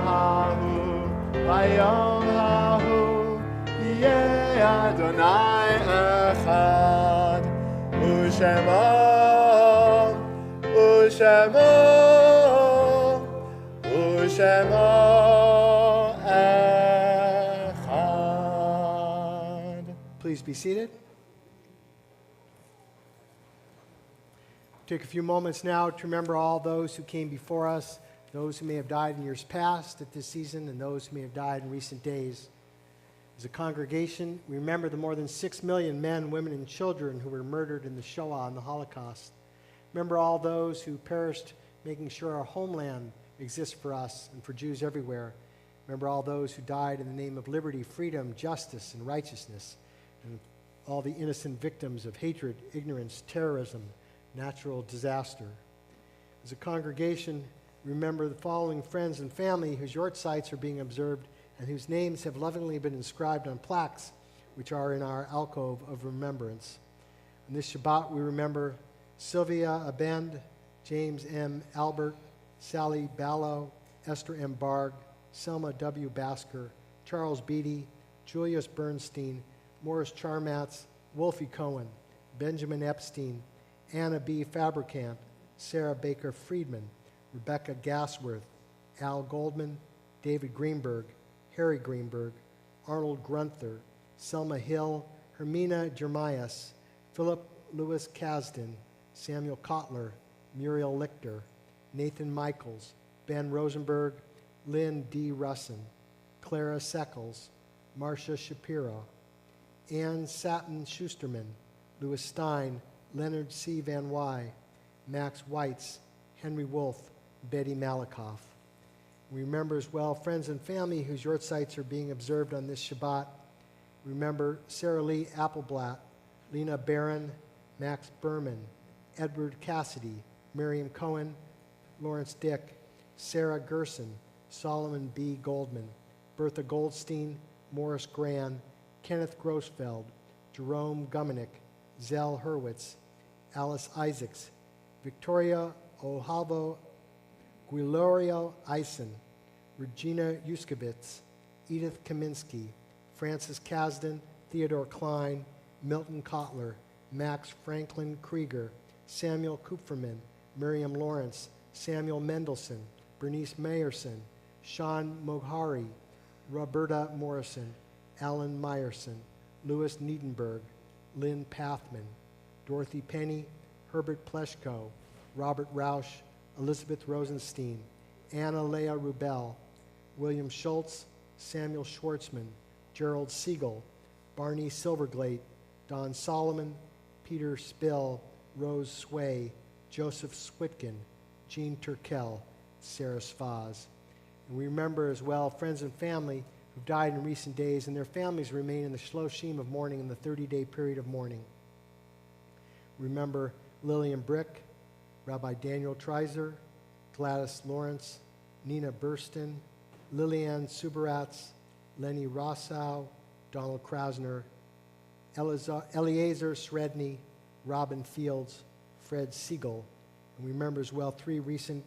ההוא יהיה אדוני אחד ושמו echad. Please be seated. Take a few moments now to remember all those who came before us, those who may have died in years past at this season, and those who may have died in recent days. As a congregation, we remember the more than 6 million men, women, and children who were murdered in the Shoah and the Holocaust. Remember all those who perished making sure our homeland exists for us and for Jews everywhere. Remember all those who died in the name of liberty, freedom, justice, and righteousness, and all the innocent victims of hatred, ignorance, terrorism, natural disaster. As a congregation, remember the following friends and family whose yortzites are being observed and whose names have lovingly been inscribed on plaques which are in our alcove of remembrance. On this Shabbat, we remember Sylvia Abend, James M. Albert, Sally Ballow, Esther M. Barg, Selma W. Basker, Charles Beatty, Julius Bernstein, Morris Charmatz, Wolfie Cohen, Benjamin Epstein, Anna B. Fabricant, Sarah Baker Friedman, Rebecca Gassworth, Al Goldman, David Greenberg, Harry Greenberg, Arnold Grunther, Selma Hill, Hermina Jeremias, Philip Lewis Kasdan, Samuel Kotler, Muriel Lichter, Nathan Michaels, Ben Rosenberg, Lynn D. Russin, Clara Seckles, Marcia Shapiro, Ann Satin Schusterman, Louis Stein, Leonard C. Van Wy, Max Weitz, Henry Wolf, Betty Malakoff. We remember as well friends and family whose yortzites are being observed on this Shabbat. Remember Sarah Lee Appleblatt, Lena Barron, Max Berman, Edward Cassidy, Miriam Cohen, Lawrence Dick, Sarah Gerson, Solomon B. Goldman, Bertha Goldstein, Morris Gran, Kenneth Grossfeld, Jerome Gumenik, Zell Hurwitz, Alice Isaacs, Victoria Ohalvo, Guilorio Eisen, Regina Yuskevitz, Edith Kaminsky, Francis Kasdan, Theodore Klein, Milton Kotler, Max Franklin Krieger, Samuel Kupferman, Miriam Lawrence, Samuel Mendelson, Bernice Mayerson, Sean Moghari, Roberta Morrison, Alan Meyerson, Louis Niedenberg, Lynn Pathman, Dorothy Penny, Herbert Pleshko, Robert Rausch, Elizabeth Rosenstein, Anna Leah Rubel, William Schultz, Samuel Schwartzman, Gerald Siegel, Barney Silverglate, Don Solomon, Peter Spill, Rose Sway, Joseph Switkin, Jean Turkel, Sarah Svaz. And we remember as well friends and family who've died in recent days, and their families remain in the shloshim of mourning in the 30-day period of mourning. Remember Lillian Brick, Rabbi Daniel Treiser, Gladys Lawrence, Nina Burston, Liliane Subaratz, Lenny Rossau, Donald Krasner, Eliezer Sredny, Robin Fields, Fred Siegel. And we remember as well 3 recent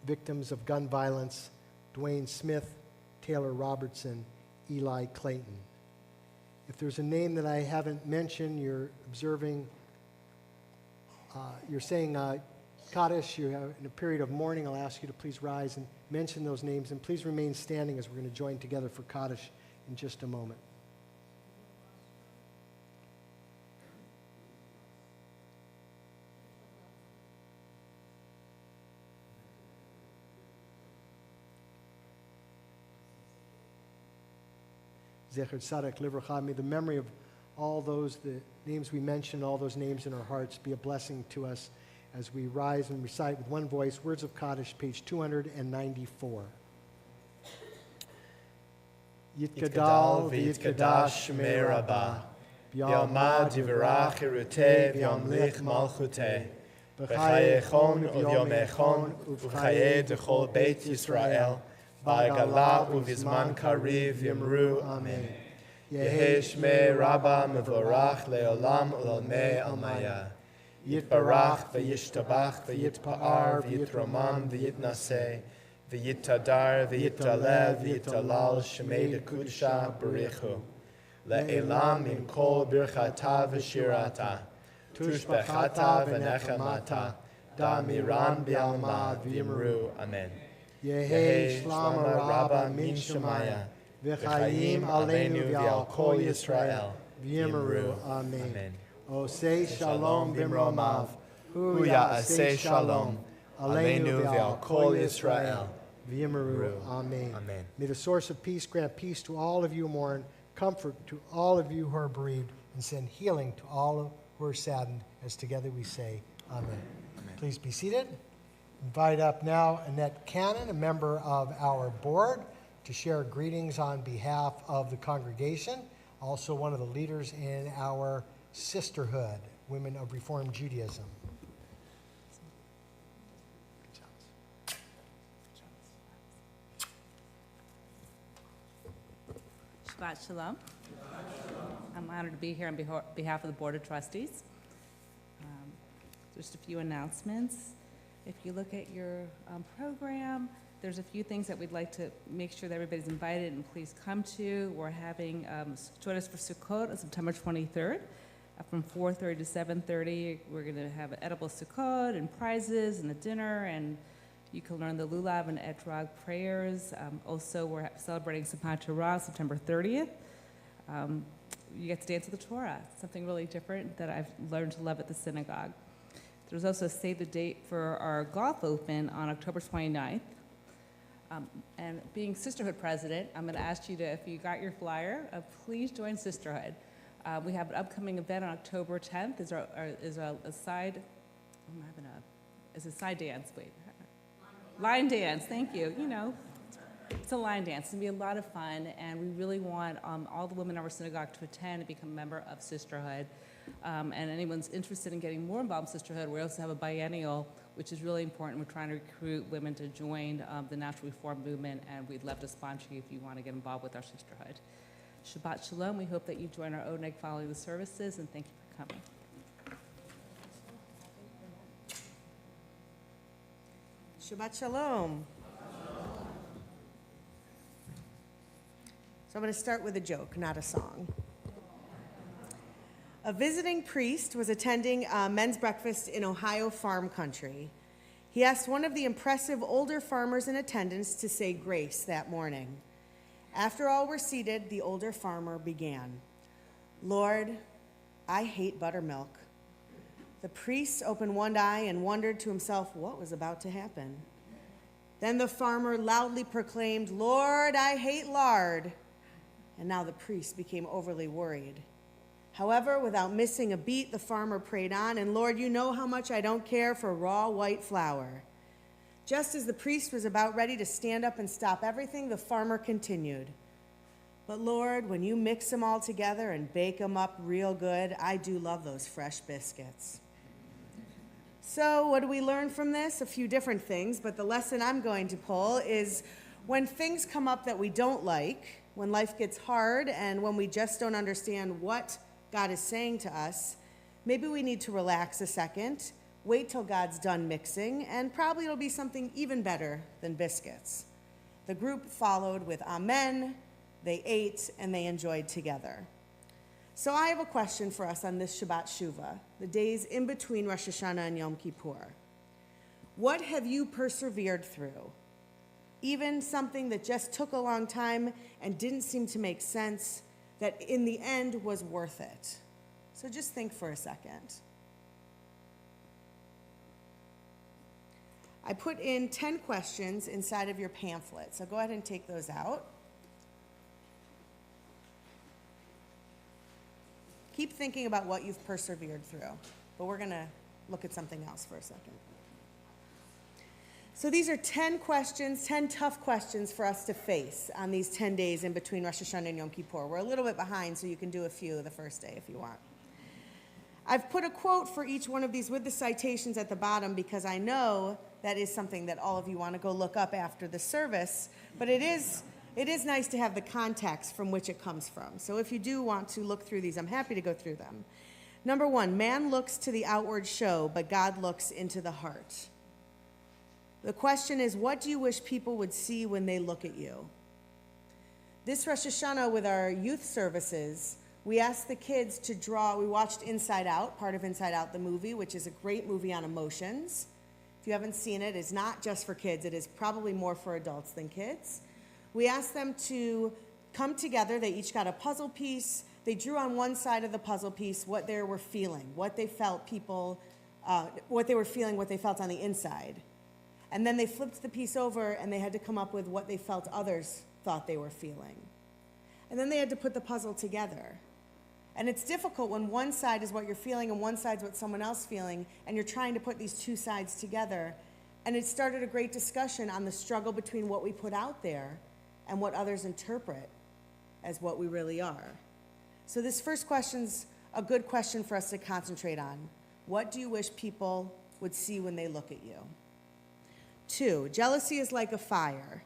victims of gun violence, Dwayne Smith, Taylor Robertson, Eli Clayton. If there's a name that I haven't mentioned, you're observing, you're saying Kaddish, you're in a period of mourning, I'll ask you to please rise and mention those names, and please remain standing as we're going to join together for Kaddish in just a moment. Zecher Tzaddik Livracha, may the memory of all those, the names we mentioned, all those names in our hearts be a blessing to us as we rise and recite with one voice, Words of Kaddish, page 294. Yitkadal v'yitkadash shmei Rabbah, v'yamad yivarach iruteh v'yamlich malchuteh, b'chaye echon u'yom echon u'v'chaye dechol beit Yisrael, V'agala u'vizman kariv yimru amen. Yehi shmei Rabbah mevorach le'olam u'l'mei almaya. Yitbarach v'yishtabach v'yitpa'ar v'yitromam v'yitnaseh v'yittadar v'yittalel v'yittalal shmei dekudsha b'richu. Le'elam min kol birchata v'shirata. Tushbechata v'nechemata. Da'miran b'alma v'yimru amen. Yehi shlama Rabbah min shemaya, v'chayim aleinu v'al kol Yisrael, v'yimeru, amen. Osei shalom b'mromav, hu ya'aseh shalom, aleinu v'al kol Yisrael, v'yimeru, amen. May the source of peace grant peace to all of you who mourn, comfort to all of you who are bereaved, and send healing to all who are saddened, as together we say, amen. Please be seated. Invite up now Annette Cannon, a member of our board, to share greetings on behalf of the congregation, also one of the leaders in our sisterhood, Women of Reformed Judaism. Shabbat Shalom. I'm honored to be here on behalf of the Board of Trustees. Just a few announcements. If you look at your program, there's a few things that we'd like to make sure that everybody's invited and please come to. We're having, join us for Sukkot on September 23rd from 4:30 to 7:30. We're going to have an edible Sukkot and prizes and a dinner, and you can learn the Lulav and Etrog prayers. Also, we're celebrating Simchat Torah September 30th. You get to dance with the Torah, something really different that I've learned to love at the synagogue. There's also a save the date for our golf open on October 29th. And being Sisterhood president, I'm going to ask you to, if you got your flyer, please join Sisterhood. We have an upcoming event on October 10th. Is a side, it's a side dance. Wait, line dance. Thank you. You know, it's a line dance. It's going to be a lot of fun, and we really want all the women in our synagogue to attend and become a member of Sisterhood. And anyone's interested in getting more involved in Sisterhood, we also have a biennial, which is really important. We're trying to recruit women to join the Natural Reform movement, and we'd love to sponsor you if you want to get involved with our Sisterhood. Shabbat Shalom. We hope that you join our Oneg following the services, and thank you for coming. Shabbat Shalom. So I'm going to start with a joke, not a song. A visiting priest was attending a men's breakfast in Ohio farm country. He asked one of the impressive older farmers in attendance to say grace that morning. After all were seated, the older farmer began. Lord, I hate buttermilk. The priest opened one eye and wondered to himself what was about to happen. Then the farmer loudly proclaimed, Lord, I hate lard. And now the priest became overly worried. However, without missing a beat, the farmer prayed on, and Lord, you know how much I don't care for raw white flour. Just as the priest was about ready to stand up and stop everything, the farmer continued. But Lord, when you mix them all together and bake them up real good, I do love those fresh biscuits. So what do we learn from this? A few different things, but the lesson I'm going to pull is when things come up that we don't like, when life gets hard, and when we just don't understand what God is saying to us, maybe we need to relax a second, wait till God's done mixing, and probably it'll be something even better than biscuits. The group followed with amen, they ate, and they enjoyed together. So I have a question for us on this Shabbat Shuvah, the days in between Rosh Hashanah and Yom Kippur. What have you persevered through? Even something that just took a long time and didn't seem to make sense, that in the end was worth it. So just think for a second. I put in 10 questions inside of your pamphlet, so go ahead and take those out. Keep thinking about what you've persevered through, but we're going to look at something else for a second. So these are 10 questions, 10 tough questions for us to face on these 10 days in between Rosh Hashanah and Yom Kippur. We're a little bit behind, so you can do a few the first day if you want. I've put a quote for each one of these with the citations at the bottom because I know that is something that all of you want to go look up after the service, but it is nice to have the context from which it comes from. So if you do want to look through these, I'm happy to go through them. Number 1, man looks to the outward show, but God looks into the heart. The question is, what do you wish people would see when they look at you? This Rosh Hashanah with our youth services, we asked the kids to draw. We watched Inside Out, part of Inside Out, the movie, which is a great movie on emotions. If you haven't seen it, it's not just for kids. It is probably more for adults than kids. We asked them to come together. They each got a puzzle piece. They drew on one side of the puzzle piece what they were feeling, what they felt what they were feeling, what they felt on the inside. And then they flipped the piece over and they had to come up with what they felt others thought they were feeling. And then they had to put the puzzle together. And it's difficult when one side is what you're feeling and one side's what someone else is feeling, and you're trying to put these two sides together. And it started a great discussion on the struggle between what we put out there and what others interpret as what we really are. So this first question's a good question for us to concentrate on. What do you wish people would see when they look at you? 2, jealousy is like a fire.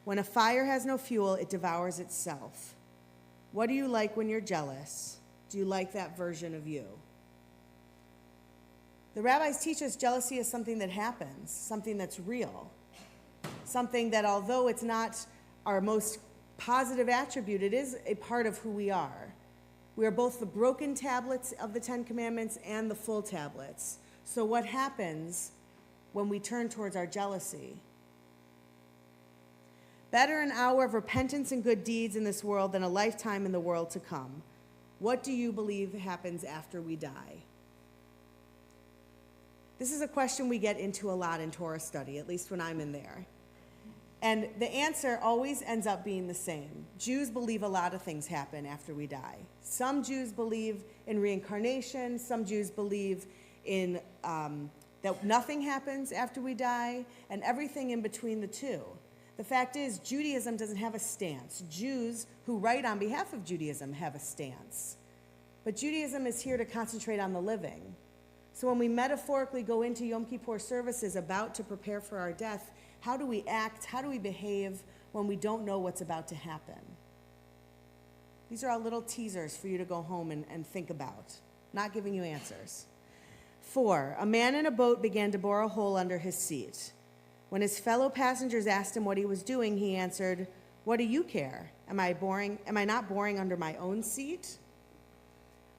When a fire has no fuel, it devours itself. What do you like when you're jealous? Do you like that version of you? The rabbis teach us jealousy is something that happens, something that's real, something that although it's not our most positive attribute, it is a part of who we are. We are both the broken tablets of the 10 Commandments and the full tablets. So what happens when we turn towards our jealousy? Better an hour of repentance and good deeds in this world than a lifetime in the world to come. What do you believe happens after we die? This is a question we get into a lot in Torah study, at least when I'm in there. And the answer always ends up being the same. Jews believe a lot of things happen after we die. Some Jews believe in reincarnation. Some Jews believe in that nothing happens after we die, and everything in between the two. The fact is, Judaism doesn't have a stance. Jews who write on behalf of Judaism have a stance. But Judaism is here to concentrate on the living. So when we metaphorically go into Yom Kippur services about to prepare for our death, how do we act, how do we behave when we don't know what's about to happen? These are all little teasers for you to go home and think about, not giving you answers. 4, a man in a boat began to bore a hole under his seat. When his fellow passengers asked him what he was doing, he answered, "What do you care? Am I not boring under my own seat?"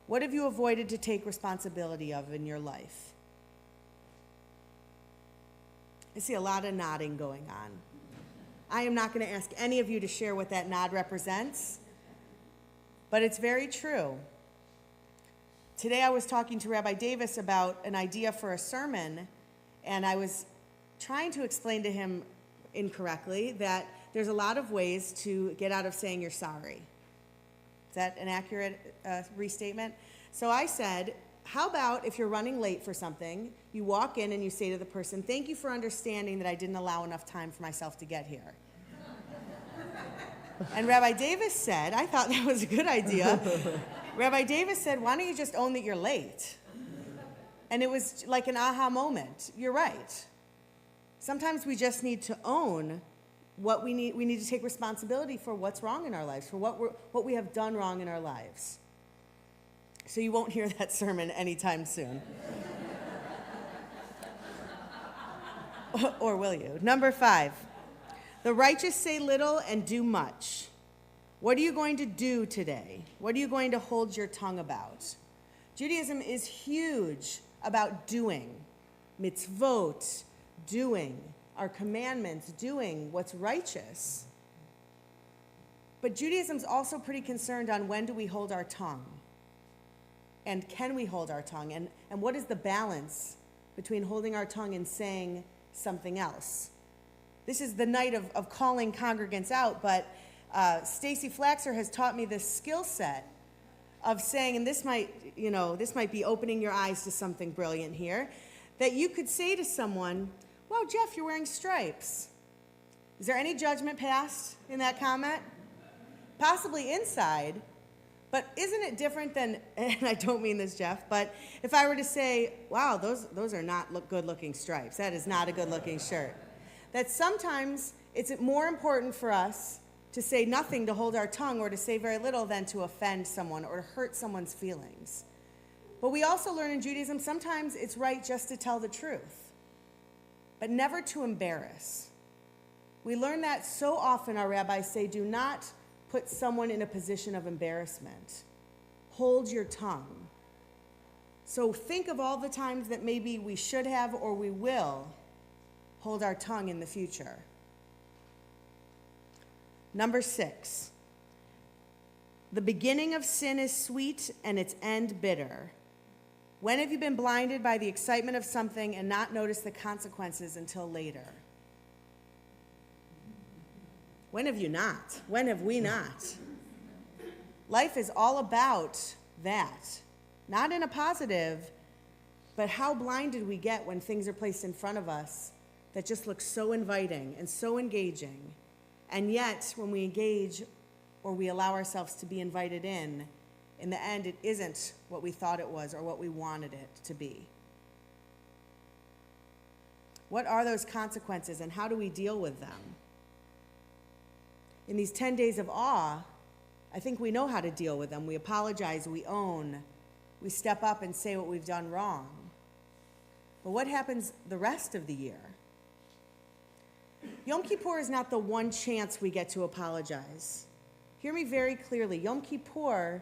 What have you avoided to take responsibility of in your life? I see a lot of nodding going on. I am not going to ask any of you to share what that nod represents, but it's very true. Today I was talking to Rabbi Davis about an idea for a sermon, and I was trying to explain to him incorrectly that there's a lot of ways to get out of saying you're sorry. Is that an accurate restatement? So I said, how about if you're running late for something, you walk in and you say to the person, thank you for understanding that I didn't allow enough time for myself to get here. And Rabbi Davis said, I thought that was a good idea. Rabbi Davis said, why don't you just own that you're late? And it was like an aha moment. You're right. Sometimes we just need to own what we need. We need to take responsibility for what's wrong in our lives, for what we have done wrong in our lives. So you won't hear that sermon anytime soon. Or will you? Number 5, the righteous say little and do much. What are you going to do today? What are you going to hold your tongue about? Judaism is huge about doing, mitzvot, doing, our commandments, doing what's righteous. But Judaism's also pretty concerned on when do we hold our tongue? And can we hold our tongue? And what is the balance between holding our tongue and saying something else? This is the night of calling congregants out, but Stacy Flaxer has taught me this skill set of saying, and this might be opening your eyes to something brilliant here, that you could say to someone, wow, Jeff, you're wearing stripes. Is there any judgment passed in that comment? Possibly inside, but isn't it different than, and I don't mean this, Jeff, but if I were to say, wow, those are not good-looking stripes. That is not a good-looking shirt. That sometimes it's more important for us to say nothing, to hold our tongue, or to say very little than to offend someone or to hurt someone's feelings. But we also learn in Judaism sometimes it's right just to tell the truth, but never to embarrass. We learn that so often our rabbis say, do not put someone in a position of embarrassment. Hold your tongue. So think of all the times that maybe we should have or we will hold our tongue in the future. Number 6, the beginning of sin is sweet and its end bitter. When have you been blinded by the excitement of something and not noticed the consequences until later? When have you not? When have we not? Life is all about that. Not in a positive, but how blinded we get when things are placed in front of us that just look so inviting and so engaging. And yet, when we engage or we allow ourselves to be invited in the end, it isn't what we thought it was or what we wanted it to be. What are those consequences and how do we deal with them? In these 10 days of awe, I think we know how to deal with them. We apologize, we own, we step up and say what we've done wrong. But what happens the rest of the year? Yom Kippur is not the one chance we get to apologize. Hear me very clearly. Yom Kippur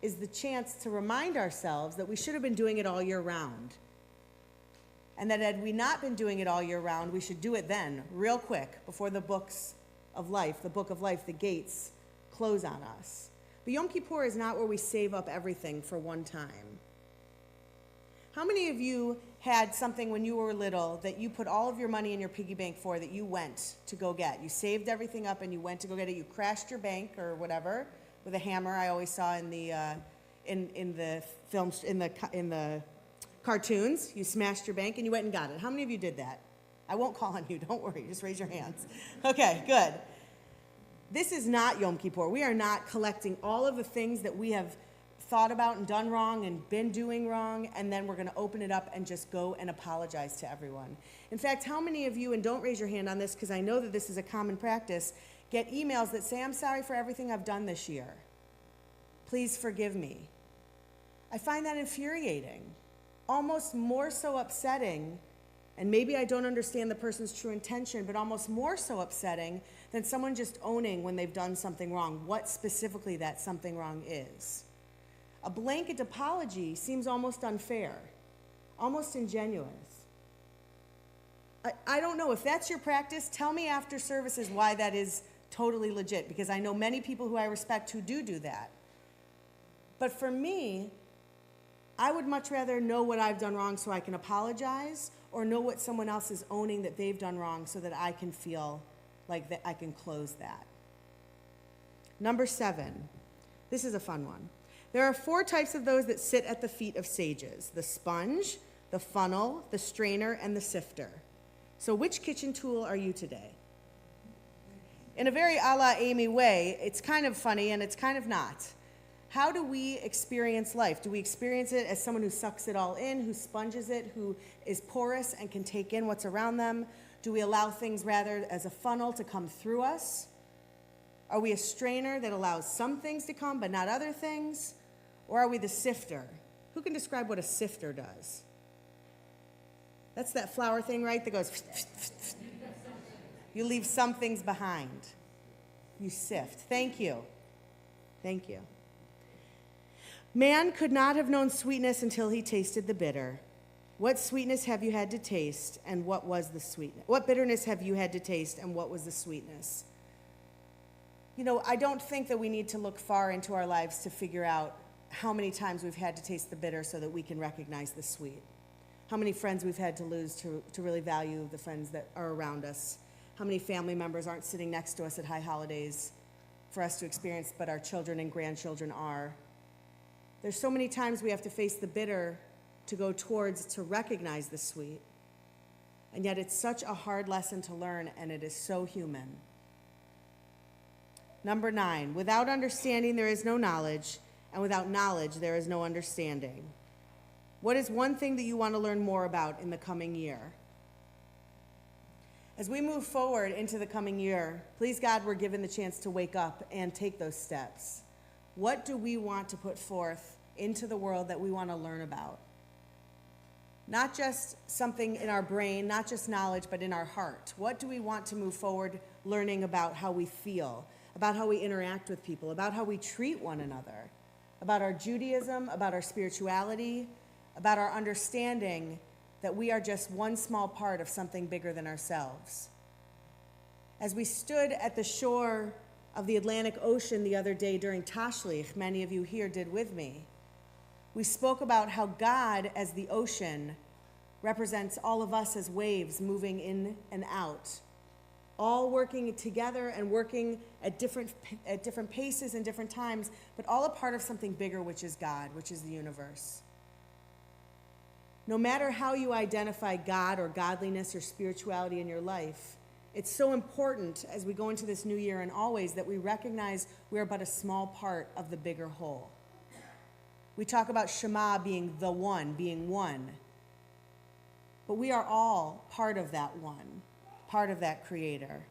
is the chance to remind ourselves that we should have been doing it all year round. And that had we not been doing it all year round, we should do it then, real quick, before the book of life, the gates close on us. But Yom Kippur is not where we save up everything for one time. How many of you had something when you were little that you put all of your money in your piggy bank for that you went to go get? You saved everything up and you went to go get it. You crashed your bank or whatever with a hammer. I always saw in the films, in the cartoons. You smashed your bank and you went and got it. How many of you did that? I won't call on you. Don't worry. Just raise your hands. Okay, good. This is not Yom Kippur. We are not collecting all of the things that we have thought about and done wrong and been doing wrong, and then we're going to open it up and just go and apologize to everyone. In fact, how many of you, and don't raise your hand on this because I know that this is a common practice, get emails that say, I'm sorry for everything I've done this year. Please forgive me. I find that infuriating, almost more so upsetting, and maybe I don't understand the person's true intention, but almost more so upsetting than someone just owning when they've done something wrong, what specifically that something wrong is. A blanket apology seems almost unfair, almost ingenuous. I don't know. If that's your practice, tell me after services why that is totally legit, because I know many people who I respect who do that. But for me, I would much rather know what I've done wrong so I can apologize, or know what someone else is owning that they've done wrong so that I can feel like that I can close that. Number 7. This is a fun one. There are 4 types of those that sit at the feet of sages: the sponge, the funnel, the strainer, and the sifter. So which kitchen tool are you today? In a very a la Amy way, it's kind of funny and it's kind of not. How do we experience life? Do we experience it as someone who sucks it all in, who sponges it, who is porous and can take in what's around them? Do we allow things rather as a funnel to come through us? Are we a strainer that allows some things to come but not other things? Or are we the sifter? Who can describe what a sifter does? That's that flour thing, right, that goes... You leave some things behind. You sift. Thank you. Thank you. Man could not have known sweetness until he tasted the bitter. What sweetness have you had to taste, and what was the sweetness? What bitterness have you had to taste, and what was the sweetness? You know, I don't think that we need to look far into our lives to figure out how many times we've had to taste the bitter so that we can recognize the sweet. How many friends we've had to lose to really value the friends that are around us. How many family members aren't sitting next to us at high holidays for us to experience, but our children and grandchildren are. There's so many times we have to face the bitter to go towards, to recognize the sweet. And yet it's such a hard lesson to learn, and it is so human. Number 9, without understanding there is no knowledge, and without knowledge there is no understanding. What is one thing that you want to learn more about in the coming year? As we move forward into the coming year, please God, we're given the chance to wake up and take those steps. What do we want to put forth into the world that we want to learn about? Not just something in our brain, not just knowledge, but in our heart. What do we want to move forward learning about how we feel, about how we interact with people, about how we treat one another, about our Judaism, about our spirituality, about our understanding that we are just one small part of something bigger than ourselves. As we stood at the shore of the Atlantic Ocean the other day during Tashlich, many of you here did with me, we spoke about how God, as the ocean, represents all of us as waves moving in and out, all working together and working at different paces and different times, but all a part of something bigger, which is God, which is the universe. No matter how you identify God or godliness or spirituality in your life, it's so important as we go into this new year and always that we recognize we are but a small part of the bigger whole. We talk about Shema being the one, being one. But we are all part of that one, part of that creator.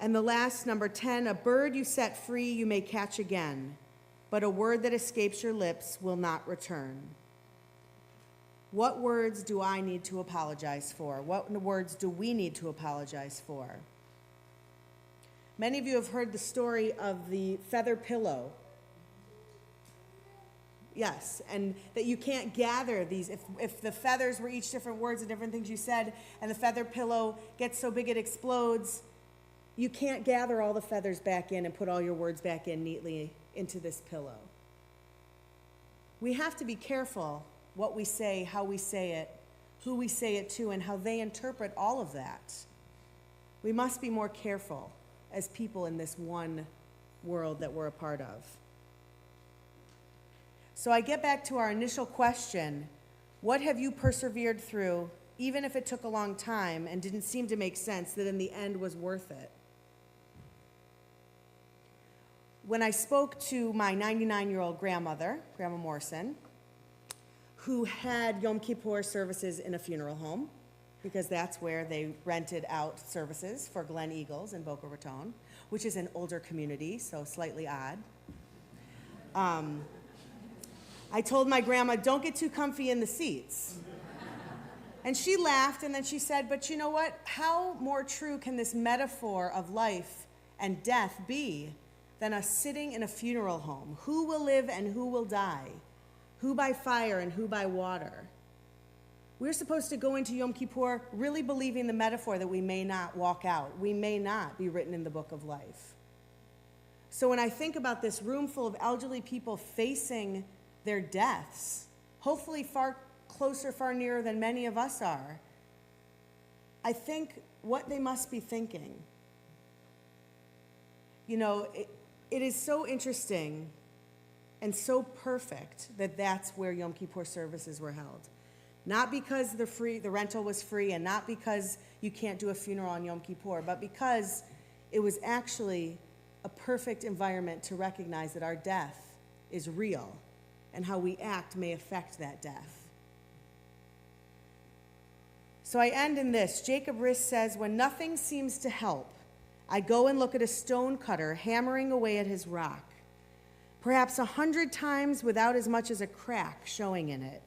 And the last, number 10, a bird you set free you may catch again, but a word that escapes your lips will not return. What words do I need to apologize for? What words do we need to apologize for? Many of you have heard the story of the feather pillow. Yes, and that you can't gather these. If the feathers were each different words and different things you said, and the feather pillow gets so big it explodes, you can't gather all the feathers back in and put all your words back in neatly into this pillow. We have to be careful what we say, how we say it, who we say it to, and how they interpret all of that. We must be more careful as people in this one world that we're a part of. So I get back to our initial question, what have you persevered through, even if it took a long time and didn't seem to make sense, that in the end was worth it? When I spoke to my 99-year-old grandmother, Grandma Morrison, who had Yom Kippur services in a funeral home, because that's where they rented out services for Glen Eagles in Boca Raton, which is an older community, so slightly odd. I told my grandma, don't get too comfy in the seats. And she laughed, and then she said, but you know what? How more true can this metaphor of life and death be than us sitting in a funeral home? Who will live and who will die? Who by fire and who by water? We're supposed to go into Yom Kippur really believing the metaphor that we may not walk out. We may not be written in the book of life. So when I think about this room full of elderly people facing their deaths, hopefully far closer, far nearer than many of us are, I think what they must be thinking. You know, it is so interesting and so perfect that that's where Yom Kippur services were held. Not because the rental was free, and not because you can't do a funeral on Yom Kippur, but because it was actually a perfect environment to recognize that our death is real and how we act may affect that death. So I end in this. Jacob Riss says, when nothing seems to help, I go and look at a stone cutter hammering away at his rock, perhaps 100 times without as much as a crack showing in it.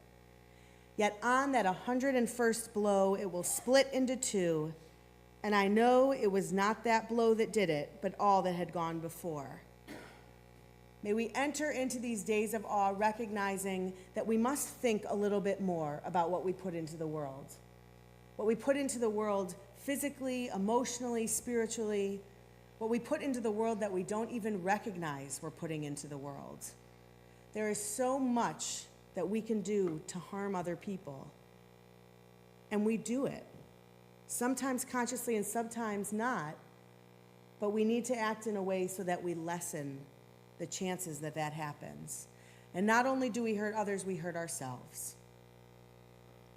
Yet on that 101st blow, it will split into two, and I know it was not that blow that did it, but all that had gone before. May we enter into these days of awe recognizing that we must think a little bit more about what we put into the world. What we put into the world physically, emotionally, spiritually, what we put into the world that we don't even recognize we're putting into the world. There is so much that we can do to harm other people, and we do it. Sometimes consciously and sometimes not, but we need to act in a way so that we lessen the chances that that happens. And not only do we hurt others, we hurt ourselves.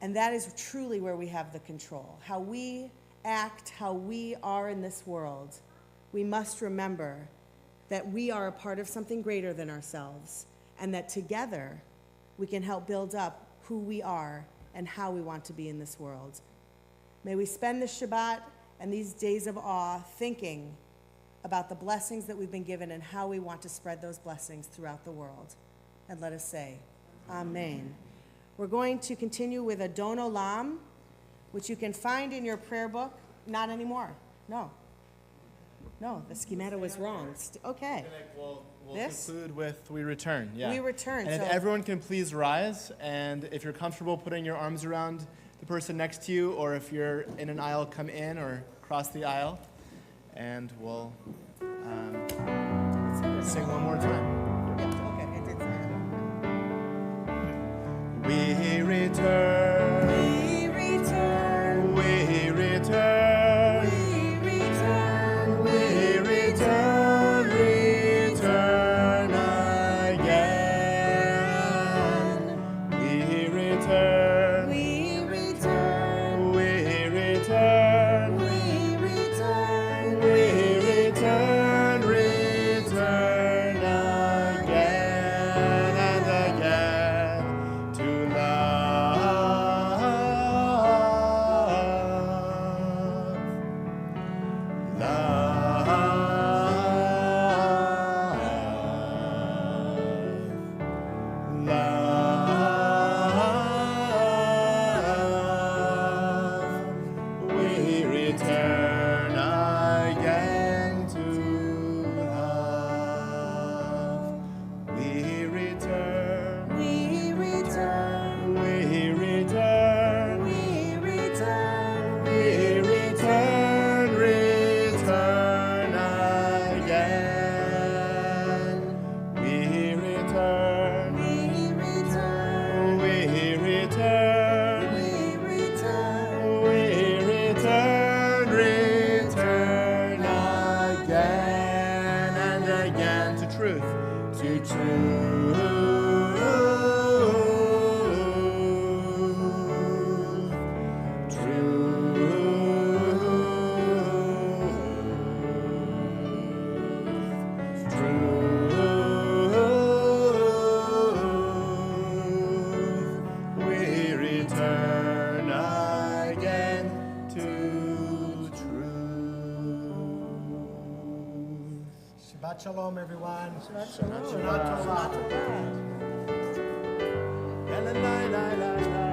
And that is truly where we have the control. How we act, how we are in this world, we must remember that we are a part of something greater than ourselves, and that together we can help build up who we are and how we want to be in this world. May we spend this Shabbat and these days of awe thinking about the blessings that we've been given and how we want to spread those blessings throughout the world. And let us say, Amen. We're going to continue with Adon Olam, which you can find in your prayer book. Not anymore. No, the schemata was wrong. Okay. We'll This? conclude with We Return. Yeah. We Return. And So if everyone can please rise, and if you're comfortable putting your arms around the person next to you, or if you're in an aisle, come in or cross the aisle, and we'll sing one more time. okay, it did say that. We return. We return. We return. We return. We return. Return again. We return. We return. We return. We return. We return. Return again and again to love. We return again to love. We return. We return. We return. We return. We return. Return again. We return. We return. We return. We return. We return. Return again and again to truth. To truth. We return again to truth. Shabbat Shalom, everyone. Shabbat shalom. Shabbat Torah. La la la la la.